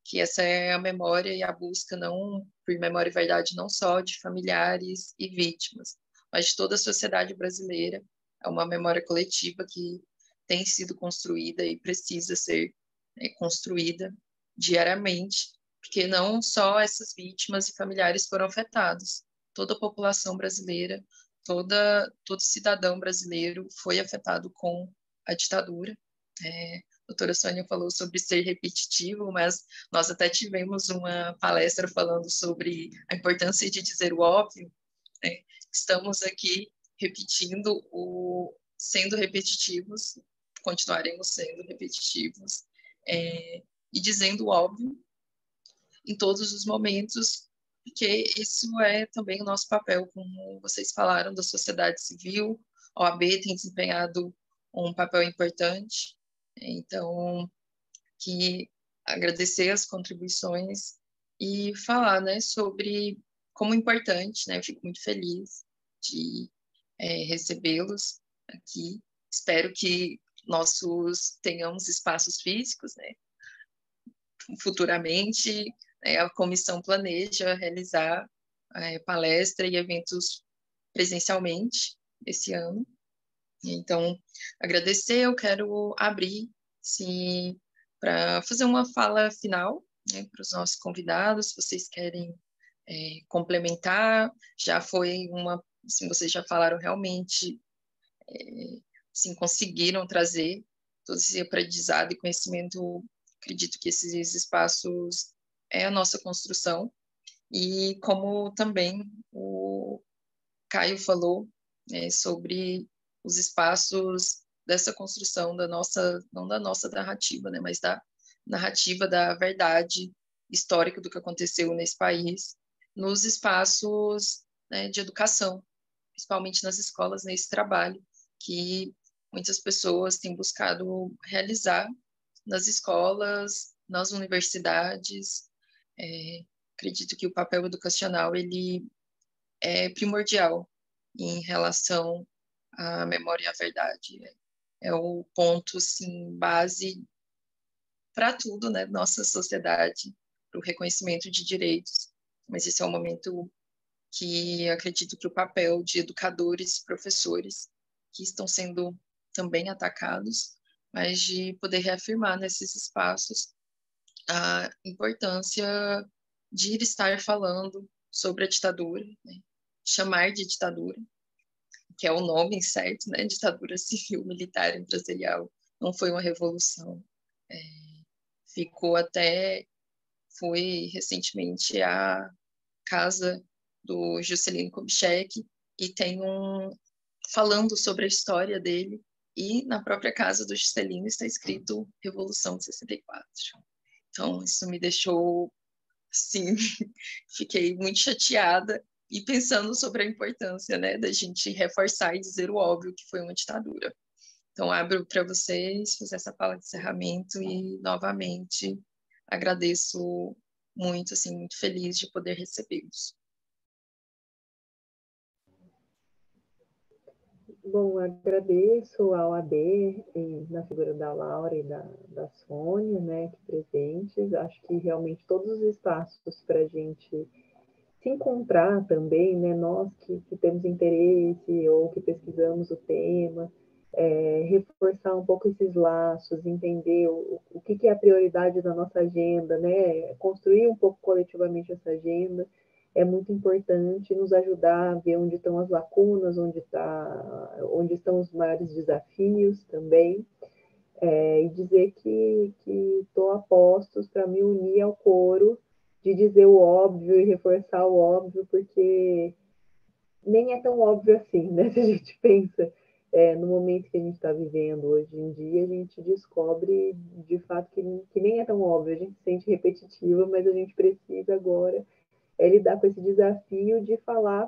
que essa é a memória e a busca não por memória e verdade não só de familiares e vítimas, mas de toda a sociedade brasileira. É uma memória coletiva que tem sido construída e precisa ser construída diariamente, porque não só essas vítimas e familiares foram afetados, toda a população brasileira, todo cidadão brasileiro foi afetado com a ditadura. A doutora Sônia falou sobre ser repetitivo, mas nós até tivemos uma palestra falando sobre a importância de dizer o óbvio, né? Estamos aqui repetindo, sendo repetitivos, continuaremos sendo repetitivos, e dizendo o óbvio em todos os momentos, porque isso é também o nosso papel, como vocês falaram, da sociedade civil. A OAB tem desempenhado um papel importante, então, que agradecer as contribuições e falar, né, sobre como importante, né, eu fico muito feliz de recebê-los aqui. Espero que tenhamos espaços físicos, né, futuramente. A comissão planeja realizar palestra e eventos presencialmente esse ano. Então, agradecer, eu quero abrir para fazer uma fala final, né, para os nossos convidados, se vocês querem complementar. Já foi assim, vocês já falaram realmente, assim, conseguiram trazer todo esse aprendizado e conhecimento. Acredito que esses espaços é a nossa construção, e como também o Caio falou, sobre os espaços dessa construção da nossa, não da nossa narrativa, né, mas da narrativa da verdade histórica do que aconteceu nesse país, nos espaços, né, de educação, principalmente nas escolas, nesse trabalho que muitas pessoas têm buscado realizar nas escolas, nas universidades. Acredito que o papel educacional ele é primordial em relação à memória e à verdade. É o ponto, sim, base para tudo, né, nossa sociedade, para o reconhecimento de direitos. Mas esse é um momento que acredito que o papel de educadores, professores, que estão sendo também atacados, mas de poder reafirmar nesses espaços a importância de estar falando sobre a ditadura, né? Chamar de ditadura, que é o nome certo, né? Ditadura civil, militar, empresarial. Não foi uma revolução. Foi recentemente a casa do Juscelino Kubitschek, e tem falando sobre a história dele, e na própria casa do Juscelino está escrito Revolução de 64. Então, isso me deixou, sim, fiquei muito chateada e pensando sobre a importância, né, da gente reforçar e dizer o óbvio, que foi uma ditadura. Então, abro para vocês fazer essa fala de encerramento e, novamente, agradeço muito, assim, muito feliz de poder recebê-los. Bom, agradeço ao AD, na figura da Laura e da Sônia, né, aqui presentes. Acho que realmente todos os espaços para a gente se encontrar também, né, nós que temos interesse ou que pesquisamos o tema, reforçar um pouco esses laços, entender o que é a prioridade da nossa agenda, né, construir um pouco coletivamente essa agenda, é muito importante, nos ajudar a ver onde estão as lacunas, onde estão os maiores desafios também, e dizer que estou a postos para me unir ao coro de dizer o óbvio e reforçar o óbvio, porque nem é tão óbvio assim, né? Se a gente pensa no momento que a gente está vivendo hoje em dia, a gente descobre de fato que nem é tão óbvio, a gente se sente repetitiva, mas a gente precisa agora lidar com esse desafio de falar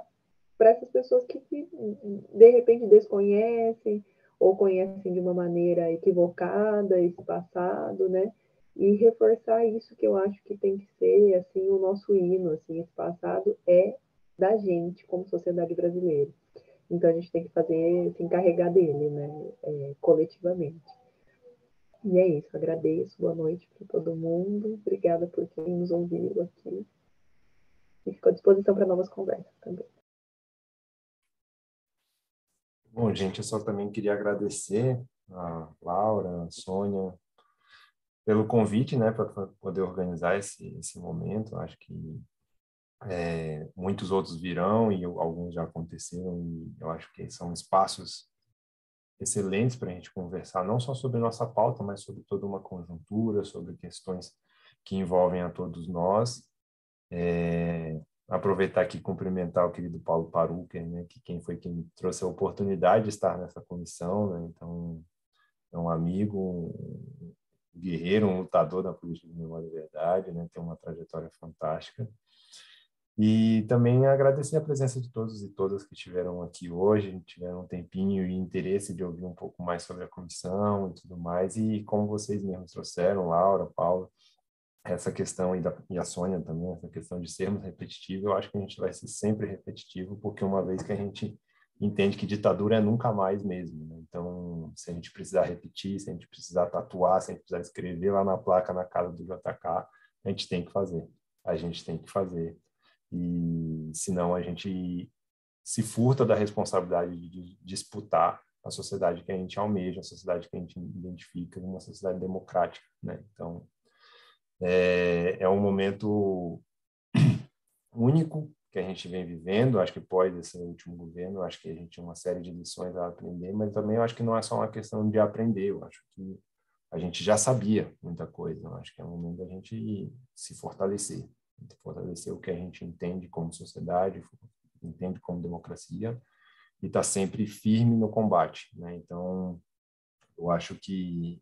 para essas pessoas que de repente desconhecem ou conhecem de uma maneira equivocada esse passado, né? E reforçar isso, que eu acho que tem que ser assim o nosso hino, assim, esse passado é da gente como sociedade brasileira. Então a gente tem que se encarregar dele, né? Coletivamente. E é isso, agradeço, boa noite para todo mundo, obrigada por quem nos ouviu aqui. E fico à disposição para novas conversas também. Bom, gente, eu só também queria agradecer a Laura, a Sônia, pelo convite, né, para poder organizar esse momento. Acho que muitos outros virão e alguns já aconteceram, e eu acho que são espaços excelentes para a gente conversar, não só sobre nossa pauta, mas sobre toda uma conjuntura, sobre questões que envolvem a todos nós. Aproveitar aqui e cumprimentar o querido Paulo Paruker, né, que quem trouxe a oportunidade de estar nessa comissão, né, então é um amigo, um guerreiro, um lutador da política de memória e verdade, né, tem uma trajetória fantástica. E também agradecer a presença de todos e todas que estiveram aqui hoje, tiveram um tempinho e interesse de ouvir um pouco mais sobre a comissão e tudo mais, e como vocês mesmos trouxeram, Laura, Paula, essa questão, e a Sônia também, essa questão de sermos repetitivos, eu acho que a gente vai ser sempre repetitivo, porque uma vez que a gente entende que ditadura é nunca mais mesmo, né? Então, se a gente precisar repetir, se a gente precisar tatuar, se a gente precisar escrever lá na placa na casa do JK, a gente tem que fazer. A gente tem que fazer. E senão a gente se furta da responsabilidade de disputar a sociedade que a gente almeja, a sociedade que a gente identifica, uma sociedade democrática, né? Então, é um momento único que a gente vem vivendo. Acho que pós esse último governo, acho que a gente tem uma série de lições a aprender, mas também eu acho que não é só uma questão de aprender, eu acho que a gente já sabia muita coisa. Eu acho que é um momento da gente se fortalecer o que a gente entende como sociedade, entende como democracia, e estar sempre firme no combate, né? Então, eu acho que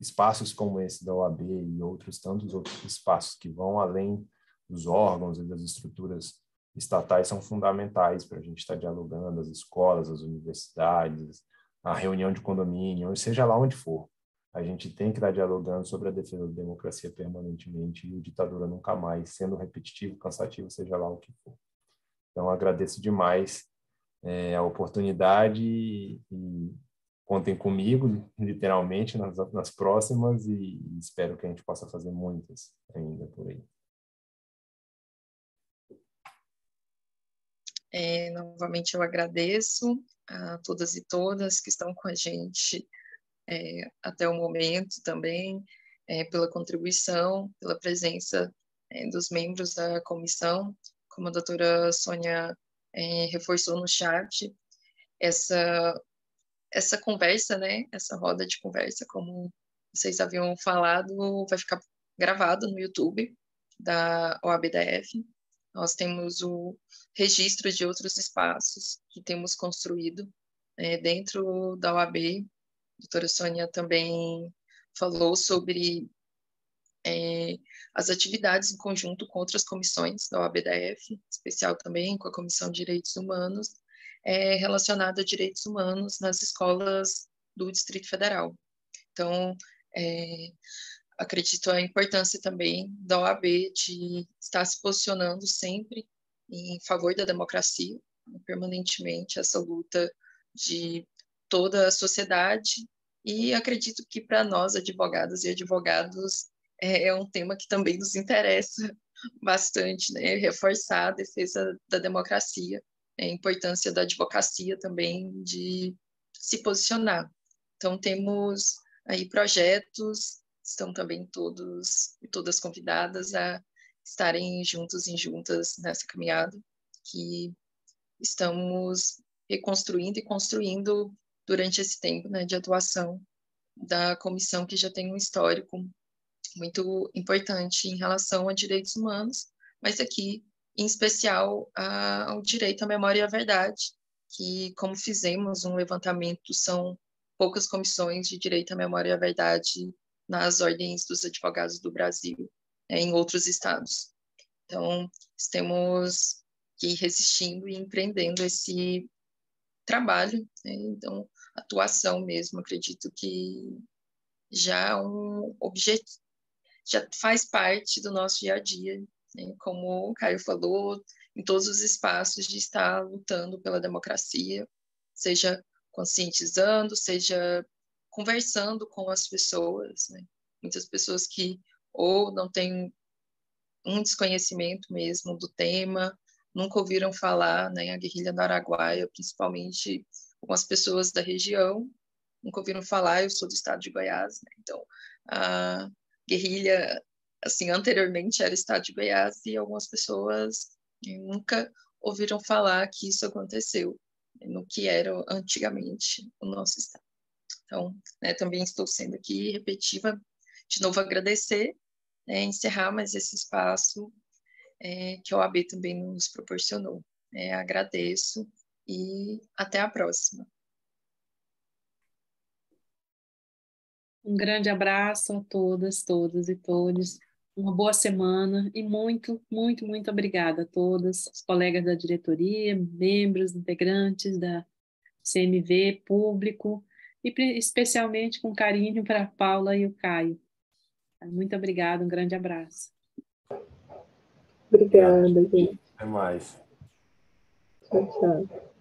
espaços como esse da OAB e tantos outros espaços que vão além dos órgãos e das estruturas estatais são fundamentais para a gente estar dialogando, as escolas, as universidades, a reunião de condomínio, seja lá onde for. A gente tem que estar dialogando sobre a defesa da democracia permanentemente e o ditadura nunca mais, sendo repetitivo, cansativo, seja lá o que for. Então, agradeço demais a oportunidade e contem comigo, literalmente, nas próximas, e espero que a gente possa fazer muitas ainda por aí. Novamente eu agradeço a todas e todas que estão com a gente até o momento também, pela contribuição, pela presença dos membros da comissão. Como a doutora Sônia reforçou no chat, essa conversa, né, essa roda de conversa, como vocês haviam falado, vai ficar gravado no YouTube da OABDF. Nós temos o registro de outros espaços que temos construído dentro da OAB. A doutora Sônia também falou sobre as atividades em conjunto com outras comissões da OABDF, especial também com a Comissão de Direitos Humanos, relacionada a direitos humanos nas escolas do Distrito Federal. Então, acredito a importância também da OAB de estar se posicionando sempre em favor da democracia, permanentemente, essa luta de toda a sociedade, e acredito que para nós, advogadas e advogados, é um tema que também nos interessa bastante, né? Reforçar a defesa da democracia, a importância da advocacia também de se posicionar. Então, temos aí projetos, estão também todos e todas convidadas a estarem juntos e juntas nessa caminhada que estamos reconstruindo e construindo durante esse tempo, né, de atuação da comissão, que já tem um histórico muito importante em relação a direitos humanos, mas aqui, em especial, ao direito à memória e à verdade, que, como fizemos um levantamento, são poucas comissões de direito à memória e à verdade nas ordens dos advogados do Brasil, em outros estados. Então, estamos aqui resistindo e empreendendo esse trabalho, né? Então, atuação mesmo, acredito que já um objetivo, já faz parte do nosso dia a dia, né? Como o Caio falou, em todos os espaços de estar lutando pela democracia, seja conscientizando, seja conversando com as pessoas, né? Muitas pessoas que ou não têm um desconhecimento mesmo do tema, nunca ouviram falar, né, a guerrilha do Araguaia, principalmente algumas pessoas da região, nunca ouviram falar, eu sou do estado de Goiás, né? Então, a guerrilha, assim, anteriormente era o estado de Goiás e algumas pessoas nunca ouviram falar que isso aconteceu, no que era antigamente o nosso estado. Então, né, também estou sendo aqui repetitiva, de novo agradecer, né, encerrar mais esse espaço que a OAB também nos proporcionou. Agradeço e até a próxima. Um grande abraço a todas, todos e todos. Uma boa semana e muito, muito, muito obrigada a todas, os colegas da diretoria, membros, integrantes da CMV, público, e especialmente com carinho para a Paula e o Caio. Muito obrigada, um grande abraço. Obrigada, gente. Até mais. Tchau, tchau.